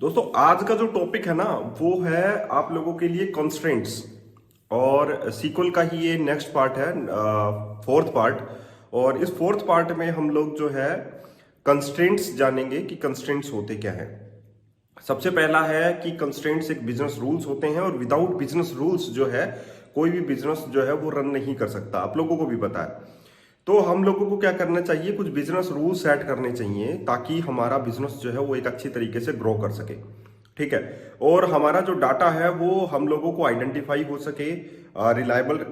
दोस्तों आज का जो टॉपिक है ना वो है आप लोगों के लिए कॉन्स्ट्रेंट्स और सीक्वल का ही ये नेक्स्ट पार्ट है, फोर्थ पार्ट। और इस फोर्थ पार्ट में हम लोग जो है कंस्ट्रेंट्स जानेंगे कि कंस्ट्रेंट्स होते क्या है। सबसे पहला है कि कंस्ट्रेंट्स एक बिजनेस रूल्स होते हैं और विदाउट बिजनेस रूल्स जो है कोई भी बिजनेस जो है वो रन नहीं कर सकता, आप लोगों को भी पता है। तो हम लोगों को क्या करना चाहिए, कुछ बिजनेस रूल सेट करने चाहिए ताकि हमारा बिजनेस जो है वो एक अच्छी तरीके से ग्रो कर सके। ठीक है। और हमारा जो डाटा है वो हम लोगों को आइडेंटिफाई हो सके, रिलायबल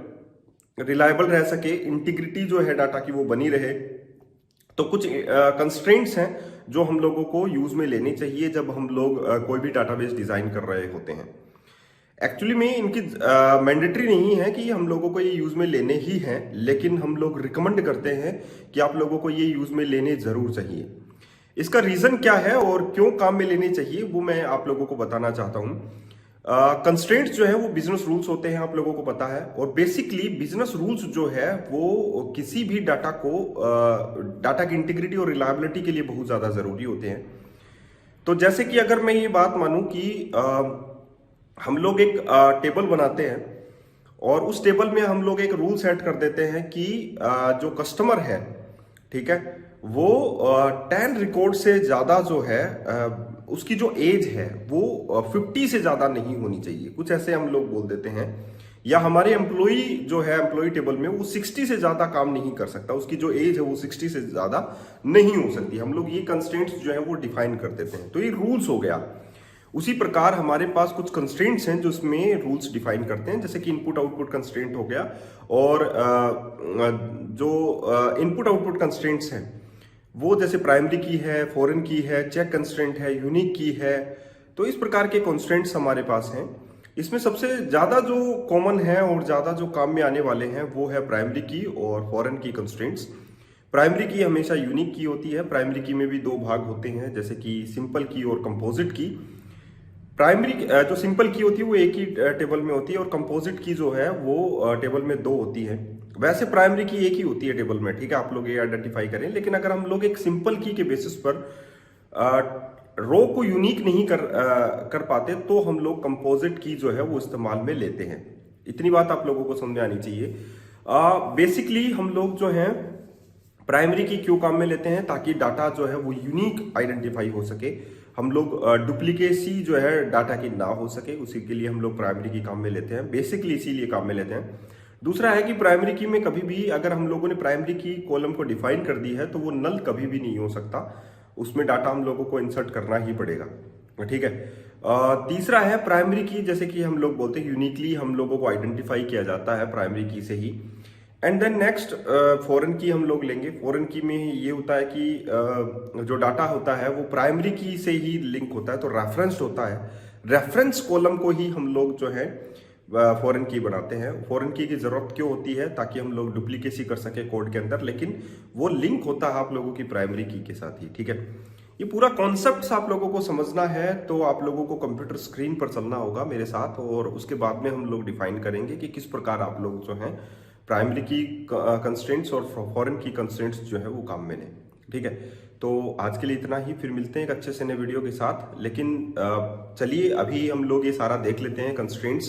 रिलायबल रह सके, इंटीग्रिटी जो है डाटा की वो बनी रहे। तो कुछ कंस्ट्रेंट्स हैं जो हम लोगों को यूज में लेनी चाहिए जब हम लोग कोई भी डाटाबेस डिजाइन कर रहे होते हैं। एक्चुअली में इनकी मैंडेटरी नहीं है कि हम लोगों को ये यूज में लेने ही हैं, लेकिन हम लोग रिकमेंड करते हैं कि आप लोगों को ये यूज में लेने जरूर चाहिए। इसका रीजन क्या है और क्यों काम में लेने चाहिए वो मैं आप लोगों को बताना चाहता हूं। कंस्ट्रेंट्स जो है वो बिजनेस रूल्स होते हैं, आप लोगों को पता है। और बेसिकली बिजनेस रूल्स जो है वो किसी भी डाटा को डाटा की इंटीग्रिटी और रिलायबिलिटी के लिए बहुत ज्यादा जरूरी होते हैं। तो जैसे कि अगर मैं ये बात मानूं कि हम लोग एक टेबल बनाते हैं और उस टेबल में हम लोग एक रूल सेट कर देते हैं कि जो कस्टमर है, ठीक है, वो 10 रिकॉर्ड से ज्यादा जो है उसकी जो एज है वो 50 से ज्यादा नहीं होनी चाहिए, कुछ ऐसे हम लोग बोल देते हैं। या हमारे एम्प्लॉई जो है एम्प्लॉई टेबल में वो 60 से ज्यादा काम नहीं कर सकता, उसकी जो एज है वो 60 से ज्यादा नहीं हो सकती। हम लोग ये कंस्ट्रेंट्स जो है वो डिफाइन कर देते हैं, तो ये रूल्स हो गया। उसी प्रकार हमारे पास कुछ कंस्ट्रेंट्स हैं जो इसमें रूल्स डिफाइन करते हैं, जैसे कि इनपुट आउटपुट कंस्ट्रेंट हो गया। और जो इनपुट आउटपुट कंस्ट्रेंट्स हैं वो जैसे प्राइमरी की है, फॉरेन की है, चेक कंस्ट्रेंट है, यूनिक की है। तो इस प्रकार के कंस्ट्रेंट्स हमारे पास हैं। इसमें सबसे ज्यादा जो कॉमन है और ज्यादा जो काम में आने वाले हैं वो है प्राइमरी की और फॉरेन की कंस्ट्रेंट्स। प्राइमरी की हमेशा यूनिक की होती है। प्राइमरी की में भी दो भाग होते हैं, जैसे कि सिंपल की और कंपोजिट की। प्राइमरी जो सिंपल की होती है वो एक ही टेबल में होती है और कंपोजिट की जो है वो टेबल में दो होती है। वैसे प्राइमरी की एक ही होती है टेबल में, ठीक है, आप लोग ये आइडेंटिफाई करें। लेकिन अगर हम लोग एक सिंपल की के बेसिस पर रो को यूनिक नहीं कर पाते तो हम लोग कंपोजिट की जो है वो इस्तेमाल में लेते हैं। इतनी बात आप लोगों को समझ में आनी चाहिए। बेसिकली हम लोग जो है प्राइमरी की क्यों काम में लेते हैं, ताकि डाटा जो है वो यूनिक आइडेंटिफाई हो सके। हम लोग डुप्लीकेसी जो है डाटा की ना हो सके, उसी के लिए हम लोग प्राइमरी की काम में लेते हैं, बेसिकली इसीलिए काम में लेते हैं। दूसरा है कि प्राइमरी की में कभी भी अगर हम लोगों ने प्राइमरी की कॉलम को डिफाइन कर दी है तो वो नल कभी भी नहीं हो सकता, उसमें डाटा हम लोगों को इंसर्ट करना ही पड़ेगा। ठीक है। तीसरा है प्राइमरी की, जैसे कि हम लोग बोलते हैं यूनिकली हम लोगों को आइडेंटिफाई किया जाता है प्राइमरी की से ही। एंड देन नेक्स्ट फॉरेन की हम लोग लेंगे। फॉरेन की में ये होता है कि जो डाटा होता है वो प्राइमरी की से ही लिंक होता है, तो रेफरेंस्ड होता है। रेफरेंस कॉलम को ही हम लोग जो है फॉरेन की बनाते हैं। फॉरेन की जरूरत क्यों होती है, ताकि हम लोग डुप्लीकेसी कर सके कोड के अंदर, लेकिन वो लिंक होता है आप लोगों की प्राइमरी की के साथ ही। ठीक है। ये पूरा कॉन्सेप्ट आप लोगों को समझना है तो आप लोगों को कंप्यूटर स्क्रीन पर चलना होगा मेरे साथ, और उसके बाद में हम लोग डिफाइन करेंगे कि किस प्रकार आप लोग जो है प्राइमरी की कंस्ट्रेंट्स और फॉरेन की कंस्ट्रेंट्स जो है वो काम में लें। ठीक है। तो आज के लिए इतना ही, फिर मिलते हैं एक अच्छे से नए वीडियो के साथ। लेकिन चलिए अभी हम लोग ये सारा देख लेते हैं कंस्ट्रेंट्स,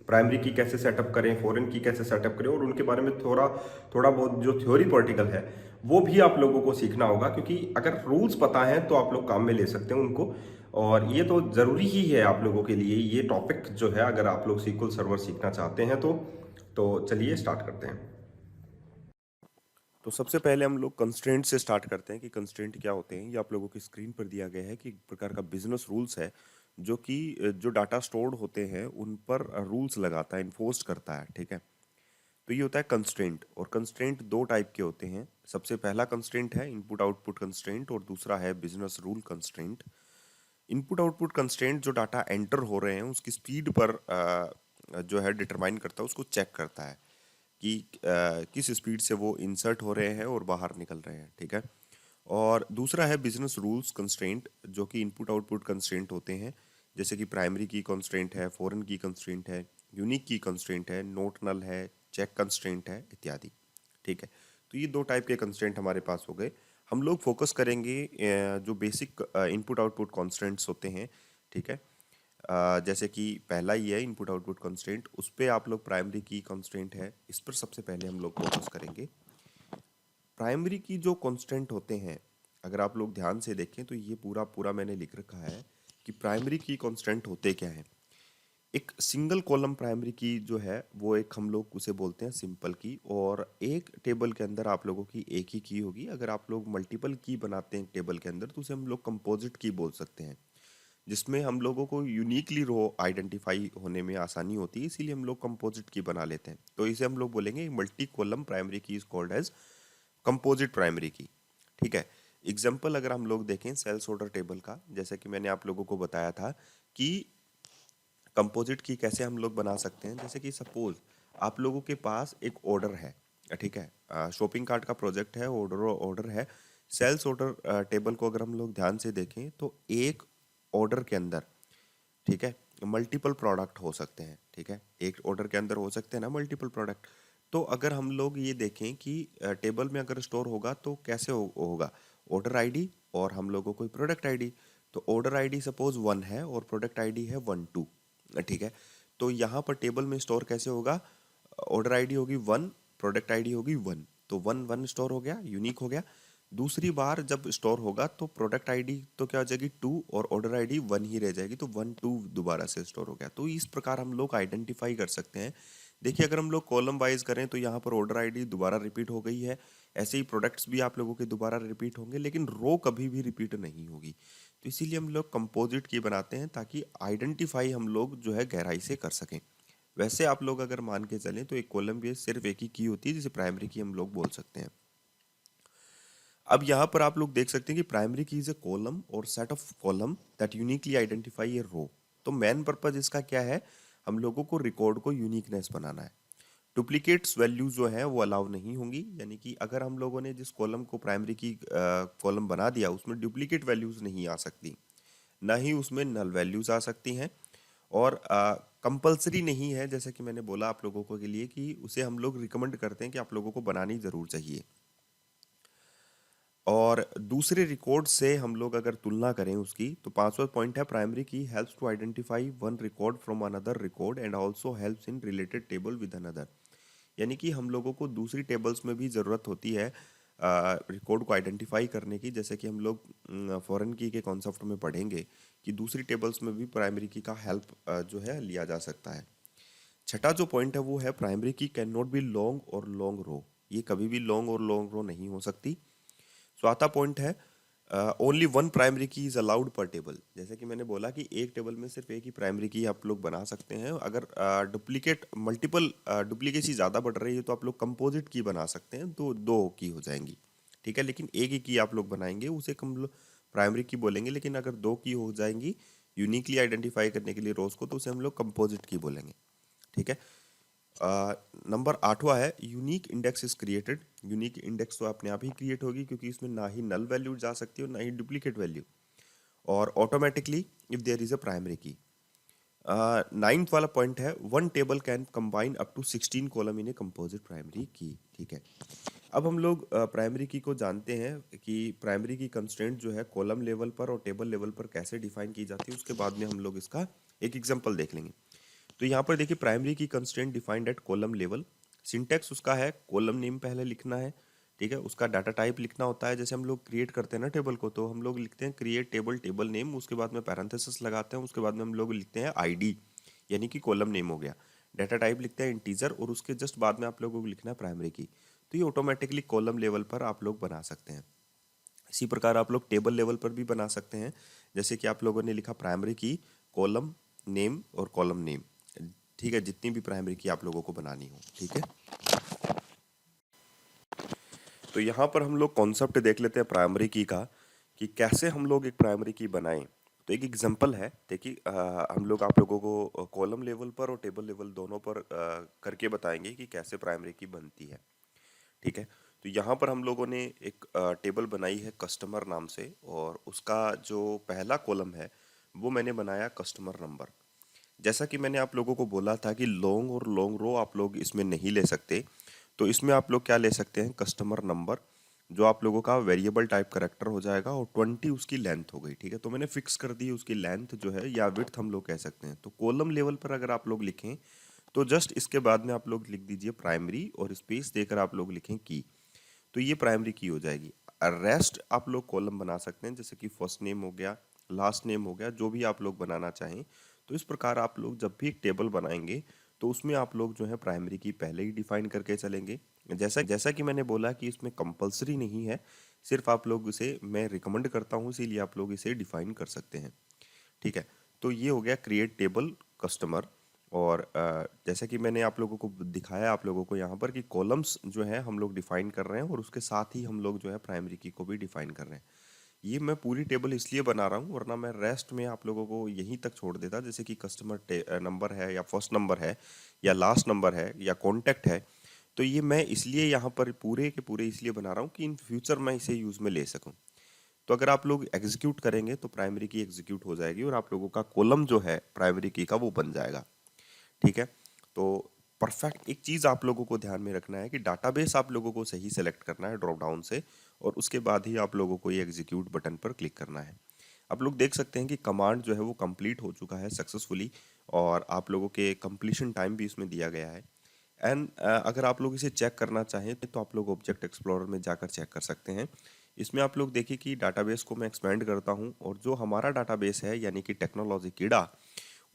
प्राइमरी की कैसे सेटअप करें, फॉरेन की कैसे सेटअप करें, और उनके बारे में थोड़ा थोड़ा बहुत जो थ्योरी पार्टिकल है वो भी आप लोगों को सीखना होगा, क्योंकि अगर रूल्स पता है तो आप लोग काम में ले सकते हैं उनको। और ये तो जरूरी ही है आप लोगों के लिए ये टॉपिक जो है, अगर आप लोग SQL सर्वर सीखना चाहते हैं तो चलिए स्टार्ट करते हैं। तो सबसे पहले हम लोग कंस्ट्रेंट से स्टार्ट करते हैं कि कंस्ट्रेंट क्या होते हैं। ये आप लोगों की स्क्रीन पर दिया गया है कि एक प्रकार का बिजनेस रूल्स है जो कि जो डाटा स्टोर्ड होते हैं उन पर रूल्स लगाता है, इन्फोर्स करता है। ठीक है। तो ये होता है कंस्ट्रेंट। और कंस्ट्रेंट दो टाइप के होते हैं। सबसे पहला कंस्ट्रेंट है इनपुट आउटपुट कंस्ट्रेंट और दूसरा है business rule constraint. Input output constraint जो डाटा एंटर हो रहे हैं उसकी स्पीड पर जो है डिटरमाइन करता है, उसको चेक करता है कि किस स्पीड से वो इंसर्ट हो रहे हैं और बाहर निकल रहे हैं। ठीक है। और दूसरा है बिजनेस रूल्स कंस्ट्रेंट, जो कि इनपुट आउटपुट कंस्ट्रेंट होते हैं, जैसे कि प्राइमरी की कंस्ट्रेंट है, फॉरेन की कंस्ट्रेंट है, यूनिक की कंस्ट्रेंट है, नोट नल है, चेक कंस्ट्रेंट है इत्यादि। ठीक है। तो ये दो टाइप के कंस्ट्रेंट हमारे पास हो गए। हम लोग फोकस करेंगे जो बेसिक इनपुट आउटपुट कॉन्स्टेंट्स होते हैं, ठीक है। जैसे कि पहला ही है इनपुट आउटपुट कंस्ट्रेंट, उस पे आप लोग प्राइमरी की कंस्ट्रेंट है, इस पर सबसे पहले हम लोग फोकस करेंगे। प्राइमरी की जो कांस्टेंट होते हैं, अगर आप लोग ध्यान से देखें तो ये पूरा पूरा मैंने लिख रखा है कि प्राइमरी की कांस्टेंट होते क्या हैं। एक सिंगल कॉलम प्राइमरी की जो है वो एक हम लोग उसे बोलते हैं सिंपल की, और एक टेबल के अंदर आप लोगों की एक ही की होगी। अगर आप लोग मल्टीपल की बनाते हैं टेबल के अंदर तो उसे हम लोग कंपोजिट की बोल सकते हैं, जिसमें हम लोगों को यूनिकली रो आइडेंटिफाई होने में आसानी होती है, इसीलिए हम लोग कंपोजिट की बना लेते हैं। तो इसे हम लोग बोलेंगे multi column primary key is called as composite primary key. ठीक है। एग्जाम्पल अगर हम लोग देखें सेल्स ऑर्डर टेबल का, जैसे कि मैंने आप लोगों को बताया था कि कंपोजिट की कैसे हम लोग बना सकते हैं। जैसे कि सपोज आप लोगों के पास एक ऑर्डर है, ठीक है, शॉपिंग कार्ट का प्रोजेक्ट है, ऑर्डर ऑर्डर है। सेल्स ऑर्डर टेबल को अगर हम लोग ध्यान से देखें तो एक ऑर्डर के अंदर, ठीक है, मल्टीपल प्रोडक्ट हो सकते हैं। ठीक है, एक ऑर्डर के अंदर हो सकते हैं ना मल्टीपल प्रोडक्ट। तो अगर हम लोग ये देखें कि टेबल में अगर स्टोर होगा तो कैसे होगा, ऑर्डर आईडी और हम लोगों को प्रोडक्ट आईडी। तो ऑर्डर आईडी सपोज 1 है और प्रोडक्ट आईडी है 1 2। ठीक है, तो यहाँ पर टेबल में स्टोर कैसे होगा, ऑर्डर आईडी होगी 1, प्रोडक्ट आईडी होगी 1, तो 1 1 स्टोर हो गया, यूनिक हो गया। दूसरी बार जब स्टोर होगा तो प्रोडक्ट आईडी तो क्या हो जाएगी 2 और ऑर्डर आईडी 1 ही रह जाएगी, तो 1 2 दोबारा से स्टोर हो गया। तो इस प्रकार हम लोग आइडेंटिफाई कर सकते हैं। देखिए अगर हम लोग कॉलम वाइज करें तो यहाँ पर ऑर्डर आईडी दोबारा रिपीट हो गई है, ऐसे ही प्रोडक्ट्स भी आप लोगों के दोबारा रिपीट होंगे, लेकिन रो कभी भी रिपीट नहीं होगी। तो इसीलिए हम लोग कंपोजिट की बनाते हैं ताकि आइडेंटिफाई हम लोग जो है गहराई से कर सकें। वैसे आप लोग अगर मान के चलें तो एक कॉलम भी सिर्फ एक ही की होती है जिसे प्राइमरी की हम लोग बोल सकते हैं। अब यहाँ पर आप लोग देख सकते हैं कि primary key is a column or set of columns that uniquely identify a row. तो मेन पर्पज इसका क्या है, हम लोगों को रिकॉर्ड को यूनिकनेस बनाना है। डुप्लीकेट्स वैल्यूज जो है वो अलाउ नहीं होंगी, यानी कि अगर हम लोगों ने जिस कॉलम को प्राइमरी की कॉलम बना दिया उसमें डुप्लीकेट वैल्यूज नहीं आ सकती, ना ही उसमें नल वैल्यूज आ सकती हैं, और कंपलसरी नहीं है, जैसा कि मैंने बोला आप लोगों को के लिए कि उसे हम लोग रिकमेंड करते हैं कि आप लोगों को बनानी ज़रूर चाहिए। और दूसरे रिकॉर्ड से हम लोग अगर तुलना करें उसकी, तो पांचवा पॉइंट है primary key helps to identify one record from another record and also helps in related table with another. यानी कि हम लोगों को दूसरी टेबल्स में भी ज़रूरत होती है रिकॉर्ड को आइडेंटिफाई करने की, जैसे कि हम लोग फॉरेन की के कॉन्सेप्ट में पढ़ेंगे कि दूसरी टेबल्स में भी प्राइमरी की का हेल्प जो है लिया जा सकता है। छठा जो पॉइंट है वो है प्राइमरी की कैन नॉट बी लॉन्ग और लॉन्ग रो, ये कभी भी लॉन्ग और लॉन्ग रो नहीं हो सकती। चौथा पॉइंट है only one primary key is allowed पर टेबल। जैसे कि मैंने बोला कि एक टेबल में सिर्फ एक ही प्राइमरी की आप लोग बना सकते हैं। अगर डुप्लीकेट मल्टीपल डुप्लीकेसी ज़्यादा बढ़ रही है तो आप लोग कंपोजिट की बना सकते हैं, तो दो की हो जाएंगी। ठीक है, लेकिन एक ही की आप लोग बनाएंगे उसे हम लोग प्राइमरी की बोलेंगे, लेकिन अगर दो की हो जाएंगी यूनिकली आइडेंटिफाई करने के लिए रोज को, तो उसे हम लोग कंपोजिट की बोलेंगे। ठीक है। नंबर आठवां है unique index is created. Unique index तो अपने आप ही क्रिएट होगी क्योंकि इसमें ना ही नल वैल्यू जा सकती है और ना ही डुप्लीकेट वैल्यू, और automatically if there is a primary key. Ninth वाला पॉइंट है one table can combine up to 16 column in a composite primary key. ठीक है, अब हम लोग प्राइमरी की को जानते हैं कि प्राइमरी की कंस्ट्रेंट जो है कॉलम लेवल पर और टेबल लेवल पर कैसे डिफाइन की जाती है, उसके बाद में हम लोग इसका एक एग्जांपल देख लेंगे। तो यहाँ पर देखिए primary key constraint defined at column level. Syntax उसका है कॉलम नेम पहले लिखना है, ठीक है, उसका डाटा टाइप लिखना होता है। जैसे हम लोग क्रिएट करते हैं ना टेबल को, तो हम लोग लिखते हैं क्रिएट टेबल टेबल नेम, उसके बाद में पैरेंथेसिस लगाते हैं, उसके बाद में हम लोग लिखते हैं आईडी, यानी कि कॉलम नेम हो गया। डाटा टाइप लिखते हैं इंटीजर और उसके जस्ट बाद में आप लोगों को लिखना है प्राइमरी की। तो ये ऑटोमेटिकली कॉलम लेवल पर आप लोग बना सकते हैं। इसी प्रकार आप लोग टेबल लेवल पर भी बना सकते हैं, जैसे कि आप लोगों ने लिखा प्राइमरी की कॉलम नेम और कॉलम नेम। ठीक है, जितनी भी प्राइमरी की आप लोगों को बनानी हो। ठीक है, तो यहाँ पर हम लोग कॉन्सेप्ट देख लेते हैं प्राइमरी की का कि कैसे हम लोग एक प्राइमरी की बनाएं। तो एक एग्जांपल है, देखिए हम लोग आप लोगों को कॉलम लेवल पर और टेबल लेवल दोनों पर करके बताएंगे कि कैसे प्राइमरी की बनती है। ठीक है, तो यहाँ पर हम लोगों ने एक टेबल बनाई है कस्टमर नाम से, और उसका जो पहला कॉलम है वो मैंने बनाया कस्टमर नंबर। जैसा कि मैंने आप लोगों को बोला था कि लॉन्ग और लॉन्ग रो आप लोग इसमें नहीं ले सकते, तो इसमें आप लोग क्या ले सकते हैं, कस्टमर नंबर। जो आप लोगों का वेरिएबल टाइप करेक्टर हो जाएगा, और 20 उसकी लेंथ हो गई। ठीक है, तो मैंने फिक्स कर दी उसकी लेंथ जो है, या विड्थ हम लोग कह सकते हैं। तो कॉलम लेवल पर अगर आप लोग लिखें तो जस्ट इसके बाद में आप लोग लिख दीजिए प्राइमरी, और स्पेस देकर आप लोग लिखें की। तो ये प्राइमरी की हो जाएगी। रेस्ट आप लोग कॉलम बना सकते हैं, जैसे कि फर्स्ट नेम हो गया, लास्ट नेम हो गया, जो भी आप लोग बनाना चाहें। तो इस प्रकार आप लोग जब भी एक टेबल बनाएंगे तो उसमें आप लोग जो है प्राइमरी की पहले ही डिफाइन करके चलेंगे। जैसा जैसा कि मैंने बोला कि इसमें कंपलसरी नहीं है, सिर्फ आप लोग इसे, मैं रिकमेंड करता हूँ, इसीलिए आप लोग इसे डिफाइन कर सकते हैं। ठीक है, तो ये हो गया क्रिएट टेबल कस्टमर। और जैसा कि मैंने आप लोगों को दिखाया, आप लोगों को यहाँ पर कि कॉलम्स जो है हम लोग डिफाइन कर रहे हैं, और उसके साथ ही हम लोग जो है प्राइमरी की को भी डिफाइन कर रहे हैं। ये मैं पूरी टेबल इसलिए बना रहा हूँ, वरना मैं रेस्ट में आप लोगों को यहीं तक छोड़ देता, जैसे कि कस्टमर नंबर है, या फर्स्ट नंबर है, या लास्ट नंबर है, या कॉन्टैक्ट है। तो ये मैं इसलिए यहाँ पर पूरे के पूरे इसलिए बना रहा हूँ कि इन फ्यूचर मैं इसे यूज़ में ले सकूँ। तो अगर आप लोग एग्जीक्यूट करेंगे तो प्राइमरी की एग्जीक्यूट हो जाएगी, और आप लोगों का कॉलम जो है प्राइमरी की का वो बन जाएगा। ठीक है, तो परफेक्ट एक चीज़ आप लोगों को ध्यान में रखना है कि डाटाबेस आप लोगों को सही सेलेक्ट करना है ड्रॉप डाउन से, और उसके बाद ही आप लोगों को ये एग्जीक्यूट बटन पर क्लिक करना है। आप लोग देख सकते हैं कि कमांड जो है वो कंप्लीट हो चुका है सक्सेसफुली, और आप लोगों के कंप्लीशन टाइम भी इसमें दिया गया है। एंड अगर आप लोग इसे चेक करना चाहें तो आप लोग ऑब्जेक्ट एक्सप्लोरर में जाकर चेक कर सकते हैं। इसमें आप लोग देखिए कि डाटाबेस को मैं एक्सपेंड करता हूं, और जो हमारा डाटाबेस है यानी कि टेक्नोलॉजी कीड़ा,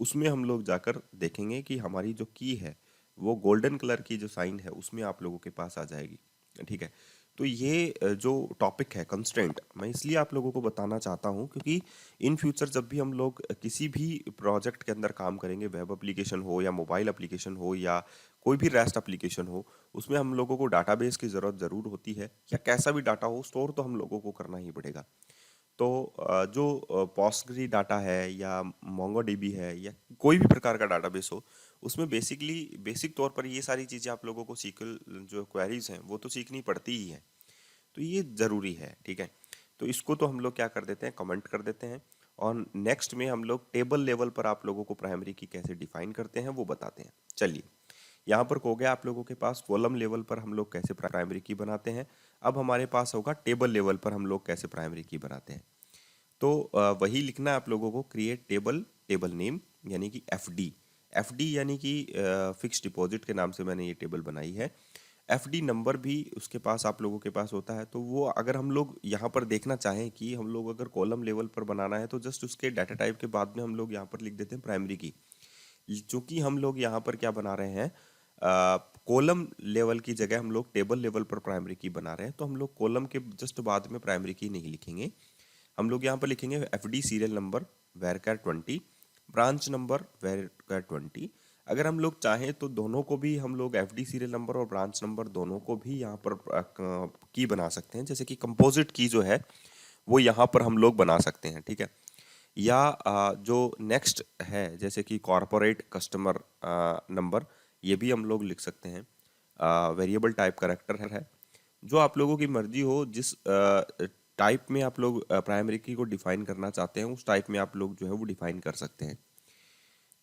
उसमें हम लोग जाकर देखेंगे कि हमारी जो की है वो गोल्डन कलर की जो साइन है उसमें आप लोगों के पास आ जाएगी। ठीक है, तो ये जो टॉपिक है कंस्ट्रेंट, मैं इसलिए आप लोगों को बताना चाहता हूँ क्योंकि इन फ्यूचर जब भी हम लोग किसी भी प्रोजेक्ट के अंदर काम करेंगे, वेब एप्लीकेशन हो या मोबाइल एप्लीकेशन हो या कोई भी रेस्ट एप्लीकेशन हो, उसमें हम लोगों को डाटाबेस की ज़रूरत ज़रूर होती है, या कैसा भी डाटा हो स्टोर तो हम लोगों को करना ही पड़ेगा। तो जो पोस्टग्री डाटा है या मोंगोडीबी है या कोई भी प्रकार का डाटाबेस हो, उसमें बेसिकली बेसिक तौर पर ये सारी चीज़ें आप लोगों को सीक्वल जो क्वेरीज हैं वो तो सीखनी पड़ती ही हैं। तो ये ज़रूरी है। ठीक है, तो इसको तो हम लोग क्या कर देते हैं, कमेंट कर देते हैं, और नेक्स्ट में हम लोग टेबल लेवल पर आप लोगों को प्राइमरी की कैसे डिफाइन करते हैं वो बताते हैं। चलिए, यहाँ पर हो गया आप लोगों के पास कॉलम लेवल पर हम लोग कैसे प्राइमरी की बनाते हैं। अब हमारे पास होगा टेबल लेवल पर हम लोग कैसे प्राइमरी की बनाते हैं। तो वही लिखना है आप लोगों को, क्रिएट टेबल, टेबल नेम यानी कि एफडी। एफडी यानी कि फिक्स डिपॉजिट के नाम से मैंने ये टेबल बनाई है। एफडी नंबर भी उसके पास आप लोगों के पास होता है, तो वो अगर हम लोग यहाँ पर देखना चाहें कि हम लोग अगर कॉलम लेवल पर बनाना है तो जस्ट उसके डाटा टाइप के बाद में हम लोग यहाँ पर लिख देते हैं प्राइमरी की। चूंकि हम लोग यहाँ पर क्या बना रहे हैं, कॉलम लेवल की जगह हम लोग टेबल लेवल पर प्राइमरी की बना रहे हैं, तो हम लोग कॉलम के जस्ट बाद में प्राइमरी की नहीं लिखेंगे। हम लोग यहाँ पर लिखेंगे F D serial number varchar 20, branch number varchar 20। अगर हम लोग चाहें तो दोनों को भी हम लोग एफ डी सीरियल नंबर और ब्रांच नंबर दोनों को भी यहाँ पर की बना सकते हैं, जैसे कि कंपोजिट की जो है वो यहाँ पर हम लोग बना सकते हैं। ठीक है, या जो नेक्स्ट है जैसे कि कॉरपोरेट कस्टमर नंबर, ये भी हम लोग लिख सकते हैं। वेरिएबल टाइप करेक्टर है, जो आप लोगों की मर्जी हो, जिस टाइप में आप लोग प्राइमरी की को डिफाइन करना चाहते हैं उस टाइप में आप लोग जो है वो डिफाइन कर सकते हैं।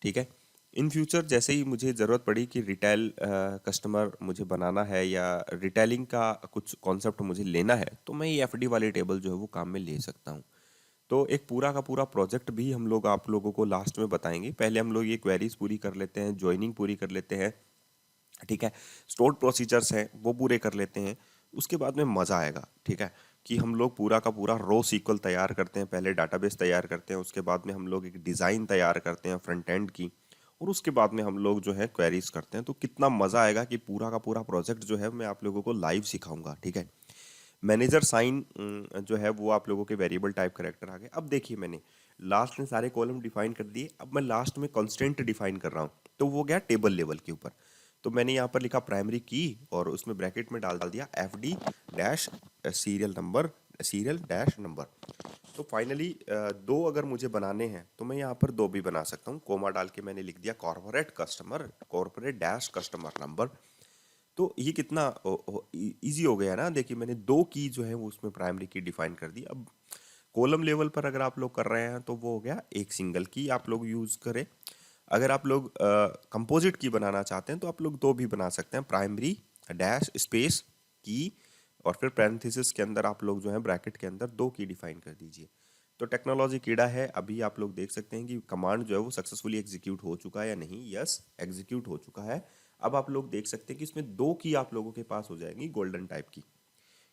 ठीक है, इन फ्यूचर जैसे ही मुझे ज़रूरत पड़ी कि रिटेल कस्टमर मुझे बनाना है या रिटेलिंग का कुछ कॉन्सेप्ट मुझे लेना है, तो मैं ये एफडी वाली टेबल जो है वो काम में ले सकता हूँ। तो एक पूरा का पूरा प्रोजेक्ट भी हम लोग आप लोगों को लास्ट में बताएंगे। पहले हम लोग ये क्वेरीज पूरी कर लेते हैं, ज्वाइनिंग पूरी कर लेते हैं। ठीक है, स्टोर्ड प्रोसीजर्स हैं वो पूरे कर लेते हैं, उसके बाद में मज़ा आएगा। ठीक है, कि हम लोग पूरा का पूरा रो सीक्वल तैयार करते हैं, पहले डाटाबेस तैयार करते हैं, उसके बाद में हम लोग एक डिज़ाइन तैयार करते हैं फ्रंट एंड की, और उसके बाद में हम लोग जो है क्वेरीज करते हैं। तो कितना मज़ा आएगा कि पूरा का पूरा प्रोजेक्ट जो है मैं आप लोगों को लाइव सिखाऊंगा। ठीक है, मैनेजर साइन जो है वो आप लोगों के वेरिएबल टाइप करेक्टर आ गए। अब देखिए, मैंने लास्ट में सारे कॉलम डिफाइन कर दिए, अब मैं लास्ट में कंस्ट्रेंट डिफाइन कर रहा हूँ, तो वो गया टेबल लेवल के ऊपर। तो मैंने यहाँ पर लिखा प्राइमरी की, और उसमें ब्रैकेट में डाल दिया F D dash serial number, serial dash number. तो फाइनली दो अगर मुझे बनाने हैं तो मैं यहाँ पर दो भी बना सकता हूँ, कोमा डाल के मैंने लिख दिया corporate customer, corporate dash customer number. तो ये कितना इजी हो गया ना। देखिए, मैंने दो की जो है वो उसमें प्राइमरी की डिफाइन कर दी। अब कॉलम लेवल पर अगर आप लोग कर रहे हैं तो वो हो गया एक सिंगल की आप लोग यूज़ करें। अगर आप लोग कंपोजिट की बनाना चाहते हैं तो आप लोग दो भी बना सकते हैं, प्राइमरी डैश स्पेस की और फिर पैरेंथेसिस के अंदर आप लोग जो है ब्रैकेट के अंदर 2 की डिफाइन कर दीजिए। तो टेक्नोलॉजी कीड़ा है, अभी आप लोग देख सकते हैं कि कमांड जो है वो सक्सेसफुली एग्जीक्यूट हो चुका है या नहीं। यस, एग्जीक्यूट हो चुका है। अब आप लोग देख सकते हैं कि इसमें 2 की आप लोगों के पास हो जाएंगी गोल्डन टाइप की,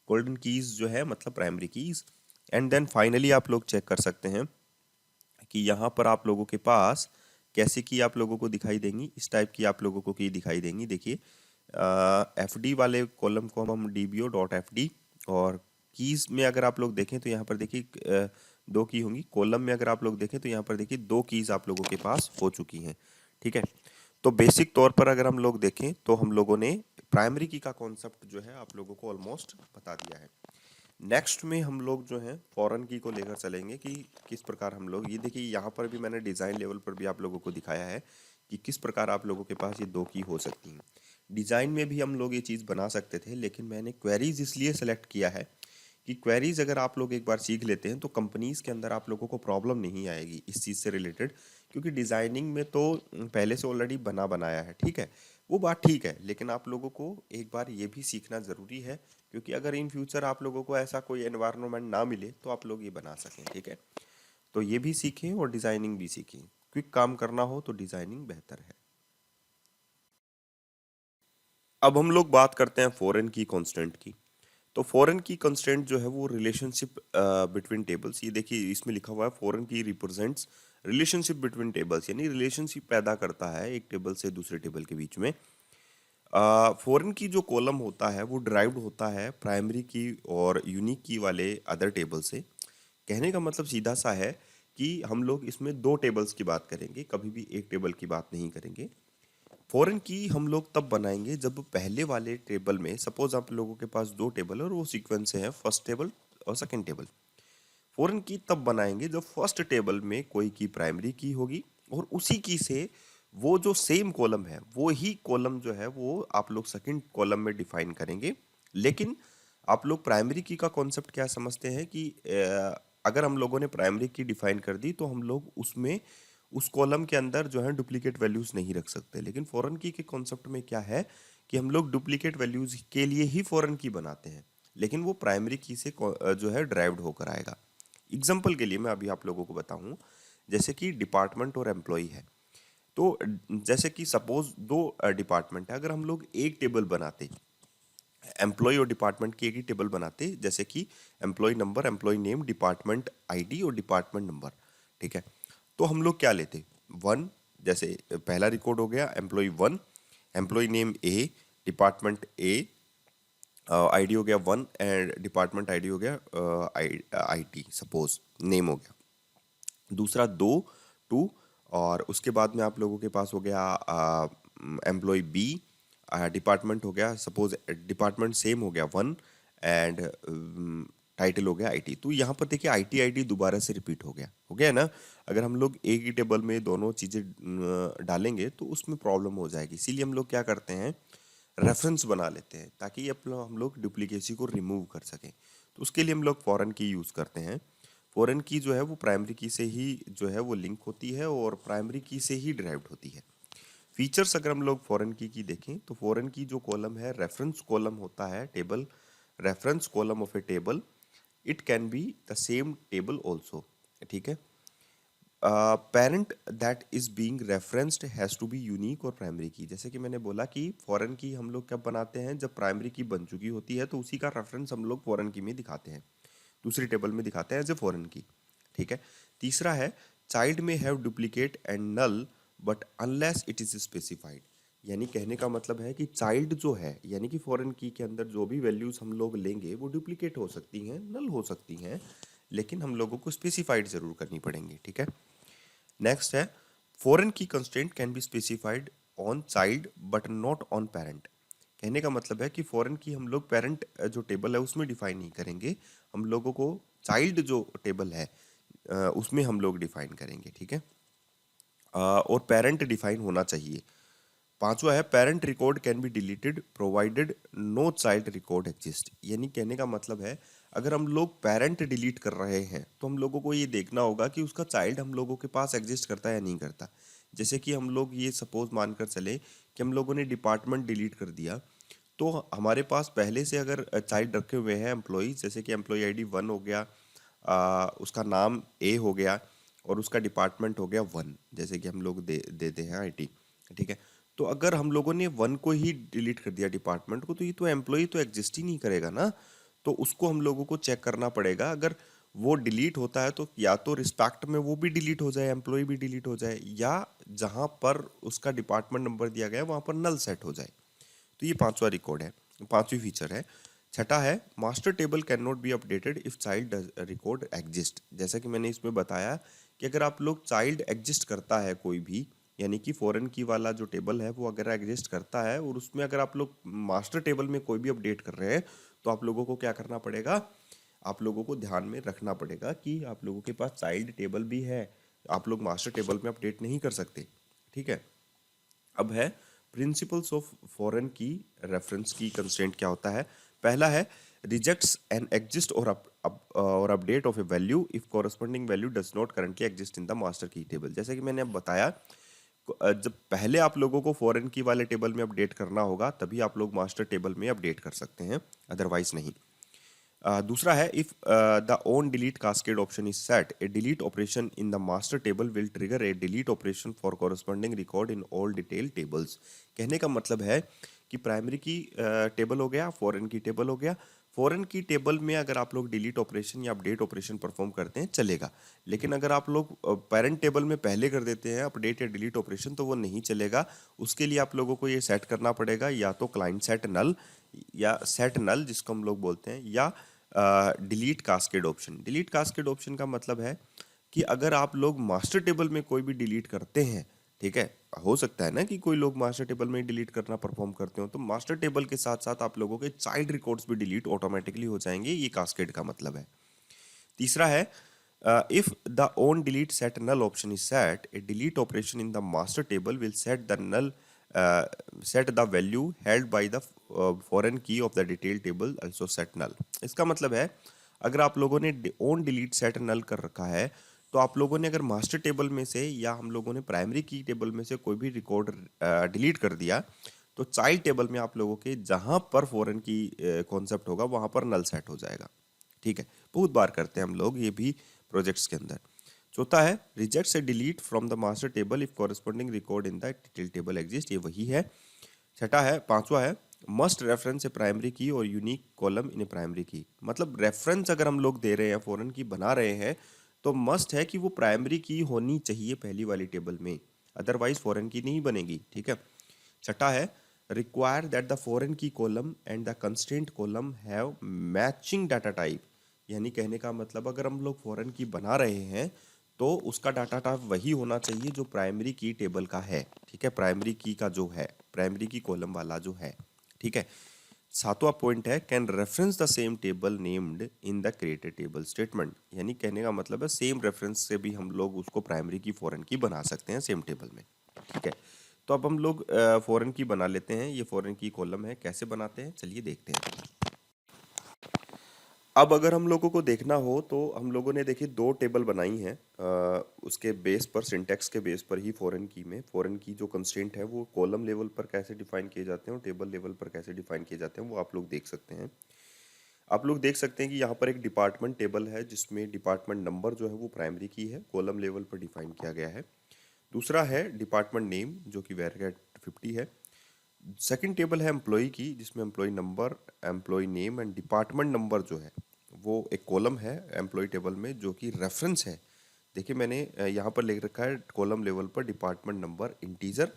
गोल्डन कीज जो है मतलब primary keys. And then finally आप लोग चेक कर सकते हैं कि यहाँ पर आप लोगों के पास कैसे की आप लोगों को दिखाई देंगी, इस टाइप की आप लोगों को की दिखाई देंगी। देखिए एफ डी वाले कॉलम को हम dbo.fd, और कीज में अगर आप लोग देखें तो यहाँ पर देखिए 2 की होंगी। कॉलम में अगर आप लोग देखें तो यहाँ पर देखिए 2 कीज आप लोगों के पास हो चुकी हैं। ठीक है, तो बेसिक तौर पर अगर हम लोग देखें तो हम लोगों ने प्राइमरी की का कॉन्सेप्ट जो है आप लोगों को ऑलमोस्ट बता दिया है। नेक्स्ट में हम लोग जो है फॉरेन की को लेकर चलेंगे कि किस प्रकार हम लोग, ये देखिए यहाँ पर भी मैंने डिज़ाइन लेवल पर भी आप लोगों को दिखाया है कि किस प्रकार आप लोगों के पास ये 2 की हो सकती हैं। डिज़ाइन में भी हम लोग ये चीज़ बना सकते थे, लेकिन मैंने क्वेरीज इसलिए सेलेक्ट किया है कि क्वेरीज अगर आप लोग एक बार सीख लेते हैं तो कंपनीज के अंदर आप लोगों को प्रॉब्लम नहीं आएगी इस चीज़ से रिलेटेड, क्योंकि डिज़ाइनिंग में तो पहले से ऑलरेडी बना बनाया है। ठीक है, वो बात ठीक है, लेकिन आप लोगों को एक बार ये भी सीखना ज़रूरी है, क्योंकि अगर इन फ्यूचर आप लोगों को ऐसा कोई एनवायरनमेंट ना मिले तो आप लोग ये बना सकें। ठीक है, तो ये भी सीखें और डिज़ाइनिंग भी सीखें। क्विक काम करना हो तो डिज़ाइनिंग बेहतर है। अब हम लोग बात करते हैं फॉरेन की कांस्टेंट की। तो फॉरेन की कंस्ट्रेंट जो है वो रिलेशनशिप बिटवीन टेबल्स, ये देखिए इसमें लिखा हुआ है फॉरेन की रिप्रेजेंट्स रिलेशनशिप बिटवीन टेबल्स, यानी रिलेशनशिप पैदा करता है एक टेबल से दूसरे टेबल के बीच में। फॉरेन की जो कॉलम होता है वो ड्राइव्ड होता है प्राइमरी की और यूनिक की वाले अदर टेबल से। कहने का मतलब सीधा सा है कि हम लोग इसमें 2 टेबल्स की बात करेंगे, कभी भी एक टेबल की बात नहीं करेंगे। फॉरेन की हम लोग तब बनाएंगे जब पहले वाले टेबल में, सपोज आप लोगों के पास 2 टेबल और वो सीक्वेंस से है, फर्स्ट टेबल और सेकंड टेबल। फॉरेन की तब बनाएंगे जब फर्स्ट टेबल में कोई की प्राइमरी की होगी और उसी की से वो जो सेम कॉलम है वो ही कॉलम जो है वो आप लोग सेकंड कॉलम में डिफाइन करेंगे। लेकिन आप लोग प्राइमरी की का कॉन्सेप्ट क्या समझते हैं कि अगर हम लोगों ने प्राइमरी की डिफाइन कर दी तो हम लोग उसमें उस कॉलम के अंदर जो है डुप्लीकेट वैल्यूज नहीं रख सकते। लेकिन फॉरेन की के कॉन्सेप्ट में क्या है कि हम लोग डुप्लीकेट वैल्यूज के लिए ही फॉरेन की बनाते हैं, लेकिन वो प्राइमरी की से जो है ड्राइव्ड होकर आएगा। एग्जाम्पल के लिए मैं अभी आप लोगों को बताऊं, जैसे कि डिपार्टमेंट और एम्प्लॉय है। तो जैसे कि सपोज 2 डिपार्टमेंट है, अगर हम लोग एक टेबल बनाते, एम्प्लॉय और डिपार्टमेंट की एक ही टेबल बनाते, जैसे कि employee number, employee name, department ID और डिपार्टमेंट नंबर। ठीक है, तो हम लोग क्या लेते, 1, जैसे पहला रिकॉर्ड हो गया employ 1, employ name A, department A, ID हो गया 1 एंड डिपार्टमेंट आईडी हो गया आईटी, सपोज नेम हो गया। दूसरा 2, 2, और उसके बाद में आप लोगों के पास हो गया एम्प्लॉय बी, डिपार्टमेंट हो गया, सपोज डिपार्टमेंट सेम हो गया 1 एंड टाइटल हो गया आईटी। तो यहाँ पर देखिए आईटी आईडी दोबारा से रिपीट हो गया ना। अगर हम लोग एक ही टेबल में दोनों चीज़ें डालेंगे तो उसमें प्रॉब्लम हो जाएगी, इसीलिए हम लोग क्या करते हैं, रेफरेंस बना लेते हैं ताकि हम लोग डुप्लीकेसी को रिमूव कर सकें। तो उसके लिए हम लोग फॉरेन की यूज़ करते हैं। फॉरेन की जो है वो प्राइमरी की से ही जो है वो लिंक होती है और प्राइमरी की से ही ड्राइव्ड होती है। फीचर्स अगर हम लोग फॉरेन की देखें तो फॉरेन की जो कॉलम है रेफरेंस कॉलम होता है, table reference column of a table, it can be the same table also. ठीक है, parent that is being referenced has to be unique और प्राइमरी की। जैसे कि मैंने बोला कि फॉरेन की हम लोग कब बनाते हैं, जब प्राइमरी की बन चुकी होती है तो उसी का रेफरेंस हम लोग फॉरेन की में दिखाते हैं, दूसरी टेबल में दिखाते हैं एज ए फॉरेन की। ठीक है, तीसरा है चाइल्ड में have duplicate and null but unless it is specified. यानी कहने का मतलब है कि चाइल्ड जो है, यानी कि फॉरेन की के अंदर जो भी वैल्यूज हम लोग लेंगे वो डुप्लीकेट हो सकती हैं, नल हो सकती हैं, लेकिन हम लोगों को स्पेसिफाइड जरूर करनी पड़ेंगी। ठीक है, नेक्स्ट है फॉरेन की constraint can be specified on child but not on parent. कहने का मतलब है कि फॉरेन की हम लोग पेरेंट जो टेबल है उसमें डिफाइन नहीं करेंगे, हम लोगों को चाइल्ड जो टेबल है उसमें हम लोग डिफाइन करेंगे। ठीक है, और पेरेंट डिफाइन होना चाहिए। पांचवा है parent record can be deleted provided no child record exist. यानी कहने का मतलब है अगर हम लोग पेरेंट डिलीट कर रहे हैं तो हम लोगों को ये देखना होगा कि उसका चाइल्ड हम लोगों के पास एग्जिस्ट करता है या नहीं करता। जैसे कि हम लोग ये सपोज मानकर चले कि हम लोगों ने डिपार्टमेंट डिलीट कर दिया, तो हमारे पास पहले से अगर चाइल्ड रखे हुए हैं एम्प्लॉयज, जैसे कि एम्प्लॉय आईडी 1 हो गया, उसका नाम ए हो गया और उसका डिपार्टमेंट हो गया 1, जैसे कि हम लोग देते हैं आईटी, ठीक है। तो अगर हम लोगों ने 1 को ही डिलीट कर दिया डिपार्टमेंट को, तो ये तो एम्प्लॉय तो एग्जिस्ट ही नहीं करेगा ना। तो उसको हम लोगों को चेक करना पड़ेगा। अगर वो डिलीट होता है तो या तो रिस्पेक्ट में वो भी डिलीट हो जाए, एम्प्लॉय भी डिलीट हो जाए, या जहां पर उसका डिपार्टमेंट नंबर दिया गया है वहां पर नल सेट हो जाए। तो ये पांचवा रिकॉर्ड है, पांचवी फीचर है। छठा है master table can not be updated if child record exist. जैसा कि मैंने इसमें बताया कि अगर आप लोग चाइल्ड एग्जिस्ट करता है कोई भी, यानी कि फॉरेन की वाला जो टेबल है वो अगर एग्जिस्ट करता है और उसमें अगर आप लोग मास्टर टेबल में कोई भी अपडेट कर रहे हैं, तो आप लोगों को क्या करना पड़ेगा, आप लोगों को ध्यान में रखना पड़ेगा कि आप लोगों के पास चाइल्ड टेबल भी है, आप लोग मास्टर टेबल में अपडेट नहीं कर सकते, ठीक है। अब है प्रिंसिपल्स ऑफ फॉरेन की रेफरेंस की कंस्ट्रेंट क्या होता है। पहला है रिजेक्ट्स एन एग्जिस्ट और update of A value if corresponding value does not currently exist in the master की टेबल। जैसे कि मैंने अब बताया, जब पहले आप लोगों को फॉरेन की वाले टेबल में अपडेट करना होगा तभी आप लोग मास्टर टेबल में अपडेट कर सकते हैं, अदरवाइज नहीं। दूसरा है if the on delete cascade option is set, a delete operation in the master table will trigger A delete operation for corresponding record in all detail tables. कहने का मतलब है कि प्राइमरी की टेबल हो गया, फॉरेन की टेबल हो गया। फॉरेन की टेबल में अगर आप लोग डिलीट ऑपरेशन या अपडेट ऑपरेशन परफॉर्म करते हैं चलेगा, लेकिन अगर आप लोग पेरेंट टेबल में पहले कर देते हैं अपडेट या डिलीट ऑपरेशन तो वो नहीं चलेगा। उसके लिए आप लोगों को ये सेट करना पड़ेगा, या तो क्लाइंट सेट नल, या सेट नल जिसको हम लोग बोलते हैं, या delete cascade option. Delete cascade option का मतलब है कि अगर आप लोग मास्टर टेबल में कोई भी डिलीट करते हैं, ठीक है, हो सकता है ना कि कोई लोग मास्टर टेबल में डिलीट करना परफॉर्म करते हो, तो मास्टर टेबल के साथ साथ आप लोगों के चाइल्ड रिकॉर्ड्स भी डिलीट ऑटोमेटिकली हो जाएंगे, ये कास्केड का मतलब है। तीसरा है if the on delete set null option is set, a delete operation in the master table will set the null set the value held by the foreign key of the detail table also set null. इसका मतलब है अगर आप लोगों ने on delete set नल कर रखा है, तो आप लोगों ने अगर मास्टर टेबल में से या हम लोगों ने प्राइमरी की टेबल में से कोई भी रिकॉर्ड डिलीट कर दिया, तो चाइल्ड टेबल में आप लोगों के जहां पर फॉरेन की कॉन्सेप्ट होगा वहां पर नल सेट हो जाएगा, ठीक है। बहुत बार करते हैं हम लोग ये भी प्रोजेक्ट्स के अंदर। चौथा है रिजेक्ट से delete from the master table if corresponding record in the detail table exist, ये वही है। छठा है, पांचवा है मस्ट रेफरेंस ए प्राइमरी की और unique column in A primary की। मतलब रेफरेंस अगर हम लोग दे रहे हैं, फॉरेन की बना रहे हैं, तो मस्ट है कि वो प्राइमरी की होनी चाहिए पहली वाली टेबल में, अदरवाइज फॉरेन की नहीं बनेगी, ठीक है। छठा है रिक्वायर दैट द फॉरेन की column and the constraint column have matching data type. यानी कहने का मतलब अगर हम लोग फॉरेन की बना रहे हैं तो उसका डाटा टाइप वही होना चाहिए जो प्राइमरी की टेबल का है, ठीक है, प्राइमरी की का जो है, प्राइमरी की कॉलम वाला जो है, ठीक है। सातवां पॉइंट है can reference the same table named in the created table statement. यानी कहने का मतलब है सेम रेफरेंस से भी हम लोग उसको प्राइमरी की फॉरेन की बना सकते हैं सेम टेबल में, ठीक है। तो अब हम लोग फॉरेन की बना लेते हैं। ये फॉरेन की कॉलम है, कैसे बनाते हैं चलिए देखते हैं। अब अगर हम लोगों को देखना हो तो हम लोगों ने देखिए दो टेबल बनाई हैं, उसके बेस पर, सिंटैक्स के बेस पर ही फॉरेन की में फॉरेन की जो कंस्ट्रेंट है वो कॉलम लेवल पर कैसे डिफाइन किए जाते हैं और टेबल लेवल पर कैसे डिफाइन किए जाते हैं वो आप लोग देख सकते हैं। आप लोग देख सकते हैं कि यहाँ पर एक डिपार्टमेंट टेबल है जिसमें डिपार्टमेंट नंबर जो है वो प्राइमरी की है, कॉलम लेवल पर डिफाइन किया गया है। दूसरा है डिपार्टमेंट नेम जो कि वेरगेट 50 है। सेकंड टेबल है एम्प्लॉय की जिसमें employee number, employee name and department number जो है वो एक कॉलम है एम्प्लॉय टेबल में जो कि रेफरेंस है। देखिए मैंने यहाँ पर लिख रखा है कॉलम लेवल पर department number integer,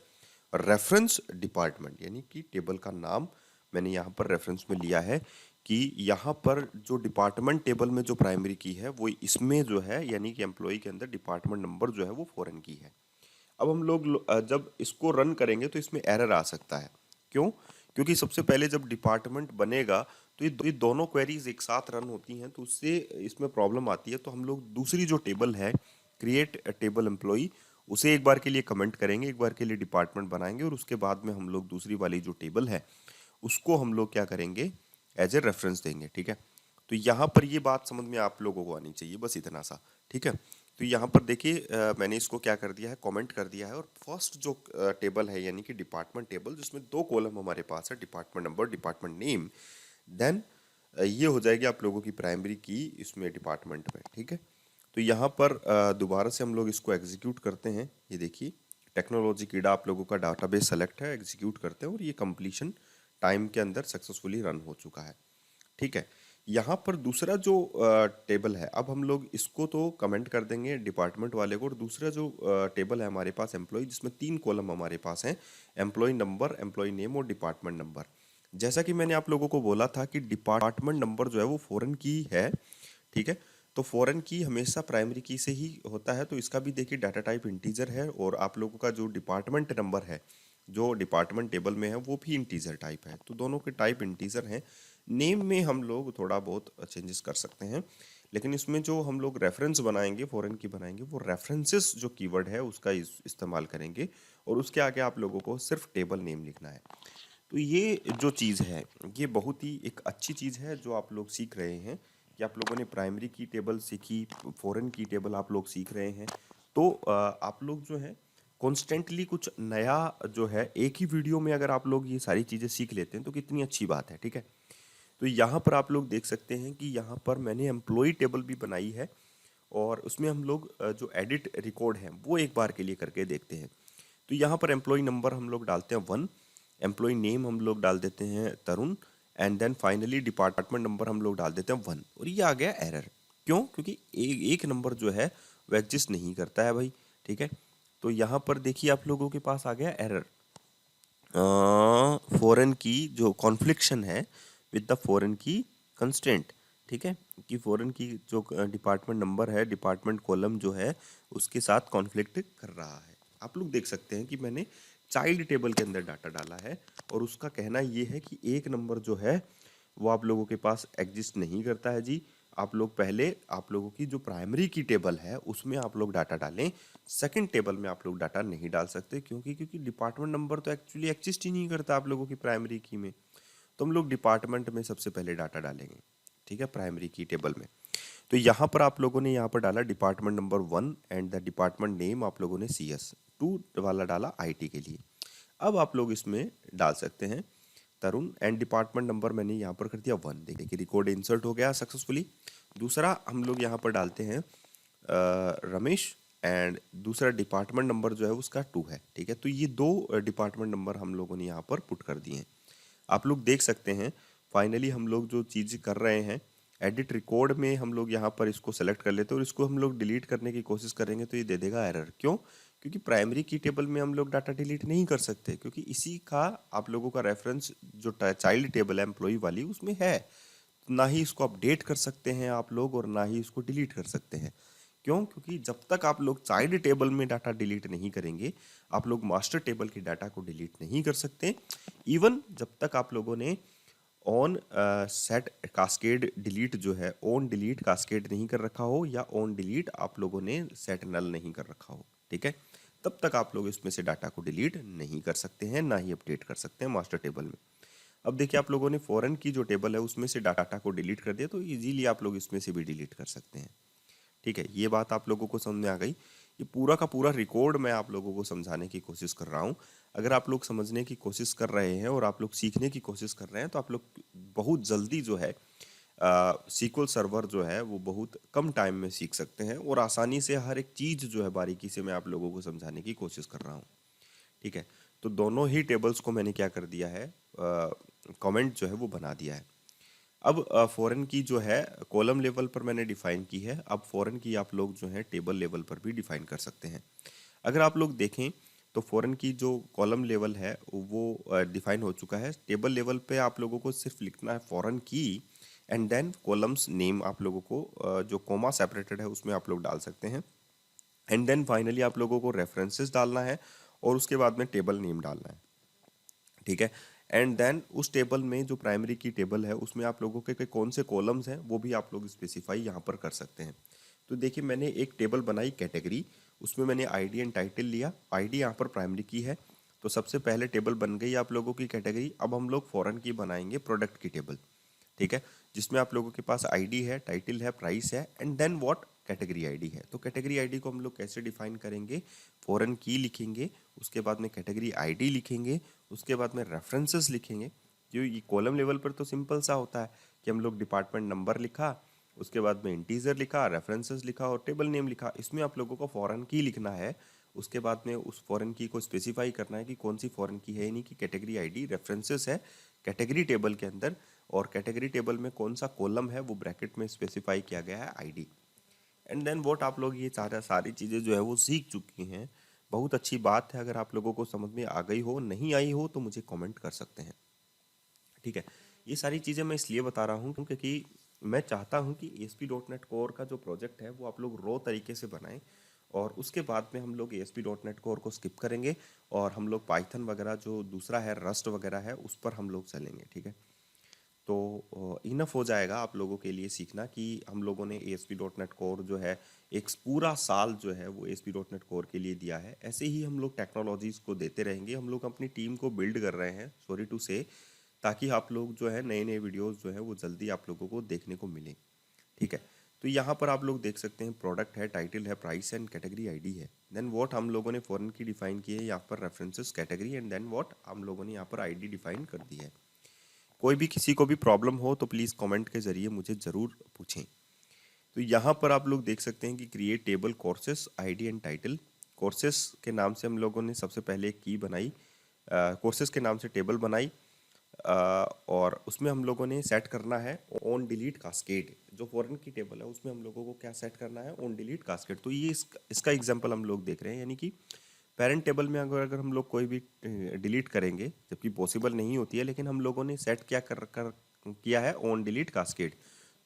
reference department, यानी कि टेबल का नाम मैंने यहाँ पर रेफरेंस में लिया है कि यहाँ पर जो डिपार्टमेंट टेबल में जो प्राइमरी की है वो इसमें जो है, यानी कि एम्प्लॉय के अंदर डिपार्टमेंट नंबर जो है वो फॉरेन की है। अब हम लोग जब इसको रन करेंगे तो इसमें एरर आ सकता है। क्यों? क्योंकि सबसे पहले जब डिपार्टमेंट बनेगा तो ये दोनों क्वेरीज एक साथ रन होती हैं, तो उससे इसमें प्रॉब्लम आती है। तो हम लोग दूसरी जो टेबल है क्रिएट टेबल एम्प्लॉय, उसे एक बार के लिए कमेंट करेंगे, एक बार के लिए डिपार्टमेंट बनाएंगे और उसके बाद में हम लोग दूसरी वाली जो टेबल है उसको हम लोग क्या करेंगे, एज ए रेफरेंस देंगे, ठीक है। तो यहाँ पर ये बात समझ में आप लोगों को आनी चाहिए, बस इतना सा, ठीक है। तो यहाँ पर देखिए मैंने इसको क्या कर दिया है, कमेंट कर दिया है। और फर्स्ट जो टेबल है यानी कि डिपार्टमेंट टेबल, जिसमें दो कॉलम हमारे पास है, department number, department name, then ये हो जाएगी आप लोगों की प्राइमरी की इसमें डिपार्टमेंट में। ठीक है, तो यहाँ पर दोबारा से हम लोग इसको एग्जीक्यूट करते हैं। ये देखिए टेक्नोलॉजी कीड़ा आप लोगों का डाटाबेस सेलेक्ट है, एग्जीक्यूट करते हैं और ये कंप्लीशन टाइम के अंदर सक्सेसफुली रन हो चुका है। ठीक है, यहाँ पर दूसरा जो टेबल है, अब हम लोग इसको तो कमेंट कर देंगे डिपार्टमेंट वाले को। और दूसरा जो टेबल है हमारे पास एम्प्लॉय, जिसमें तीन कॉलम हमारे पास हैं, एम्प्लॉय नंबर, एम्प्लॉय नेम और डिपार्टमेंट नंबर। जैसा कि मैंने आप लोगों को बोला था कि डिपार्टमेंट नंबर जो है वो फॉरेन की है। ठीक है, तो फॉरेन की हमेशा प्राइमरी की से ही होता है, तो इसका भी देखिए डाटा टाइप इंटीजर है। और आप लोगों का जो डिपार्टमेंट नंबर है जो डिपार्टमेंट टेबल में है वो भी इंटीजर टाइप है, तो दोनों के टाइप इंटीजर हैं। नेम में हम लोग थोड़ा बहुत चेंजेस कर सकते हैं, लेकिन इसमें जो हम लोग रेफरेंस बनाएंगे, फॉरेन की बनाएंगे, वो रेफरेंसेस जो कीवर्ड है उसका इस्तेमाल करेंगे। और उसके आगे आप लोगों को सिर्फ टेबल नेम लिखना है। तो ये जो चीज़ है ये बहुत ही एक अच्छी चीज़ है जो आप लोग सीख रहे हैं कि आप लोगों ने प्राइमरी की टेबल सीखी, फॉरेन की टेबल आप लोग सीख रहे हैं। तो आप लोग जो है कॉन्स्टेंटली कुछ नया जो है, एक ही वीडियो में अगर आप लोग ये सारी चीज़ें सीख लेते हैं तो कितनी अच्छी बात है। ठीक है, तो यहाँ पर आप लोग देख सकते हैं कि यहाँ पर मैंने एम्प्लॉय टेबल भी बनाई है और उसमें हम लोग जो एडिट रिकॉर्ड है वो एक बार के लिए करके देखते हैं। तो यहाँ पर एम्प्लॉय नंबर हम लोग डालते हैं 1, एम्प्लॉय नेम हम लोग डाल देते हैं Tarun, and then finally department number हम लोग डाल देते हैं 1। और ये आ गया एरर, क्यों? क्योंकि एक नंबर जो है वो एग्जिस्ट नहीं करता है भाई। ठीक है, तो यहाँ पर देखिए आप लोगों के पास आ गया एरर, फॉरेन की जो कॉन्फ्लिक्शन है विद द फॉरेन की कंस्ट्रेंट। ठीक है, कि फॉरेन की जो डिपार्टमेंट नंबर है, डिपार्टमेंट कॉलम जो है उसके साथ कॉन्फ्लिक्ट कर रहा है। आप लोग देख सकते हैं कि मैंने चाइल्ड टेबल के अंदर डाटा डाला है और उसका कहना ये है कि एक नंबर जो है वो आप लोगों के पास एग्जिस्ट नहीं करता है जी। आप लोग पहले आप लोगों की जो प्राइमरी की टेबल है उसमें आप लोग डाटा डालें, सेकंड टेबल में आप लोग डाटा नहीं डाल सकते। क्योंकि डिपार्टमेंट नंबर तो एक्चुअली एग्जिस्ट ही नहीं करता आप लोगों की प्राइमरी की में। तो हम लोग डिपार्टमेंट में सबसे पहले डाटा डालेंगे। ठीक है, प्राइमरी की टेबल में। तो यहाँ पर आप लोगों ने यहाँ पर डाला department number 1 and the department name आप लोगों ने CS2 वाला डाला IT के लिए। अब आप लोग इसमें डाल सकते हैं तरुण, एंड डिपार्टमेंट नंबर मैंने यहाँ पर कर दिया 1। देखिए रिकॉर्ड इंसर्ट हो गया सक्सेसफुली। दूसरा हम लोग यहाँ पर डालते हैं रमेश, एंड दूसरा डिपार्टमेंट नंबर जो है उसका 2 है। ठीक है, तो ये दो डिपार्टमेंट नंबर हम लोगों ने यहाँ पर पुट कर दिए हैं। आप लोग देख सकते हैं फाइनली हम लोग जो चीज़ कर रहे हैं, एडिट रिकॉर्ड में हम लोग यहाँ पर इसको सेलेक्ट कर लेते हैं और इसको हम लोग डिलीट करने की कोशिश करेंगे तो ये दे देगा एरर। क्यों? क्योंकि प्राइमरी की टेबल में हम लोग डाटा डिलीट नहीं कर सकते, क्योंकि इसी का आप लोगों का रेफरेंस जो चाइल्ड टेबल है एम्प्लॉय वाली उसमें है। ना ही इसको अपडेट कर सकते हैं आप लोग और ना ही इसको डिलीट कर सकते हैं। क्यों? क्योंकि जब तक आप लोग चाइल्ड टेबल में डाटा डिलीट नहीं करेंगे, आप लोग मास्टर टेबल के डाटा को डिलीट नहीं कर सकते। इवन जब तक आप लोगों ने ऑन सेट कास्केड डिलीट जो है, ऑन डिलीट कास्केड नहीं कर रखा हो, या ऑन डिलीट आप लोगों ने सेट नल नहीं कर रखा हो। ठीक है, तब तक आप लोग इसमें से डाटा को डिलीट नहीं कर सकते हैं, ना ही अपडेट कर सकते हैं मास्टर टेबल में। अब देखिए आप लोगों ने फॉरेन की जो टेबल है उसमें से डाटा को डिलीट कर दिया, तो इजीली आप लोग इसमें से भी डिलीट कर सकते हैं। ठीक है, ये बात आप लोगों को समझ में आ गई। ये पूरा का पूरा रिकॉर्ड मैं आप लोगों को समझाने की कोशिश कर रहा हूँ। अगर आप लोग समझने की कोशिश कर रहे हैं और आप लोग सीखने की कोशिश कर रहे हैं तो आप लोग बहुत जल्दी जो है SQL सर्वर जो है वो बहुत कम टाइम में सीख सकते हैं और आसानी से हर एक चीज़ जो है बारीकी से मैं आप लोगों को समझाने की कोशिश कर रहा हूँ। ठीक है, तो दोनों ही टेबल्स को मैंने क्या कर दिया है, कमेंट जो है वो बना दिया है। अब फॉरेन की जो है कॉलम लेवल पर मैंने डिफाइन की है, अब फॉरेन की आप लोग जो है टेबल लेवल पर भी डिफाइन कर सकते हैं। अगर आप लोग देखें तो फॉरेन की जो कॉलम लेवल है वो डिफाइन हो चुका है। टेबल लेवल पे आप लोगों को सिर्फ लिखना है फॉरेन की एंड देन कॉलम्स नेम आप लोगों को जो कोमा सेपरेटेड है उसमें आप लोग डाल सकते हैं। एंड देन फाइनली आप लोगों को रेफरेंसेस डालना है और उसके बाद में टेबल नेम डालना है। ठीक है, एंड देन उस टेबल में जो प्राइमरी की टेबल है उसमें आप लोगों के कौन से कॉलम्स हैं वो भी आप लोग स्पेसिफाई यहाँ पर कर सकते हैं। तो देखिए मैंने एक टेबल बनाई कैटेगरी, उसमें मैंने आईडी एंड टाइटल लिया। आईडी यहाँ पर प्राइमरी की है, तो सबसे पहले टेबल बन गई आप लोगों की कैटेगरी। अब हम लोग फॉरेन की बनाएंगे प्रोडक्ट की टेबल। ठीक है, जिसमें आप लोगों के पास आईडी है, टाइटल है, प्राइस है, and then what category ID है। तो कैटेगरी आईडी को हम लोग कैसे डिफाइन करेंगे, फॉरेन की लिखेंगे, उसके बाद में कैटेगरी आईडी लिखेंगे, उसके बाद में रेफरेंसेस लिखेंगे। जो ये कॉलम लेवल पर तो सिंपल सा होता है कि हम लोग डिपार्टमेंट नंबर लिखा, उसके बाद में इंटीजर लिखा, रेफरेंसेस लिखा और टेबल नेम लिखा। इसमें आप लोगों को फॉरेन की लिखना है, उसके बाद में उस फॉरेन की को स्पेसिफाई करना है कि कौन सी फॉरेन की है, यानी कि कैटेगरी आईडी रेफरेंसेस है कैटेगरी टेबल के अंदर, और कैटेगरी टेबल में कौन सा कॉलम है वो ब्रैकेट में स्पेसिफाई किया गया है आईडी। एंड देन व्हाट, आप लोग ये सारी चीज़ें जो है वो सीख चुकी हैं। बहुत अच्छी बात है। अगर आप लोगों को समझ में आ गई हो, नहीं आई हो, तो मुझे कमेंट कर सकते हैं। ठीक है, ये सारी चीज़ें मैं इसलिए बता रहा हूँ क्योंकि मैं चाहता हूँ कि ASP.NET कोर का जो प्रोजेक्ट है वो आप लोग रो तरीके से बनाएं, और उसके बाद में हम लोग ASP.NEट कोर को स्किप करेंगे और हम लोग पाइथन वगैरह जो दूसरा है, रस्ट वगैरह है, उस पर हम लोग चलेंगे। ठीक है, तो इनफ हो जाएगा आप लोगों के लिए सीखना कि हम लोगों ने ASP.NET कोर जो है एक पूरा साल जो है वो ASP.NEट कोर के लिए दिया है। ऐसे ही हम लोग टेक्नोलॉजीज़ को देते रहेंगे। हम लोग अपनी टीम को बिल्ड कर रहे हैं, सॉरी टू से, ताकि आप लोग जो है नए नए वीडियोस जो है वो जल्दी आप लोगों को देखने को मिले। ठीक है, तो यहाँ पर आप लोग देख सकते हैं प्रोडक्ट है, टाइटल है, प्राइस एंड कैटेगरी आईडी है। देन व्हाट हम लोगों ने फॉरेन की डिफाइन की है यहाँ पर, references, category, and then what हम लोगों ने यहाँ पर आईडी डिफाइन कर दी है। कोई भी किसी को भी प्रॉब्लम हो तो प्लीज़ कमेंट के ज़रिए मुझे ज़रूर पूछें। तो यहाँ पर आप लोग देख सकते हैं कि create table courses ID and title. Courses के नाम से हम लोगों ने सबसे पहले एक की बनाई, कोर्सेस के नाम से टेबल बनाई, और उसमें हम लोगों ने सेट करना है ऑन डिलीट कास्केड। जो फॉरेन की टेबल है उसमें हम लोगों को क्या सेट करना है, ऑन डिलीट कास्केड। तो ये इसका एग्जांपल हम लोग देख रहे हैं, यानी कि पेरेंट टेबल में अगर हम लोग कोई भी डिलीट करेंगे, जबकि पॉसिबल नहीं होती है, लेकिन हम लोगों ने सेट किया है ऑन डिलीट कास्केड।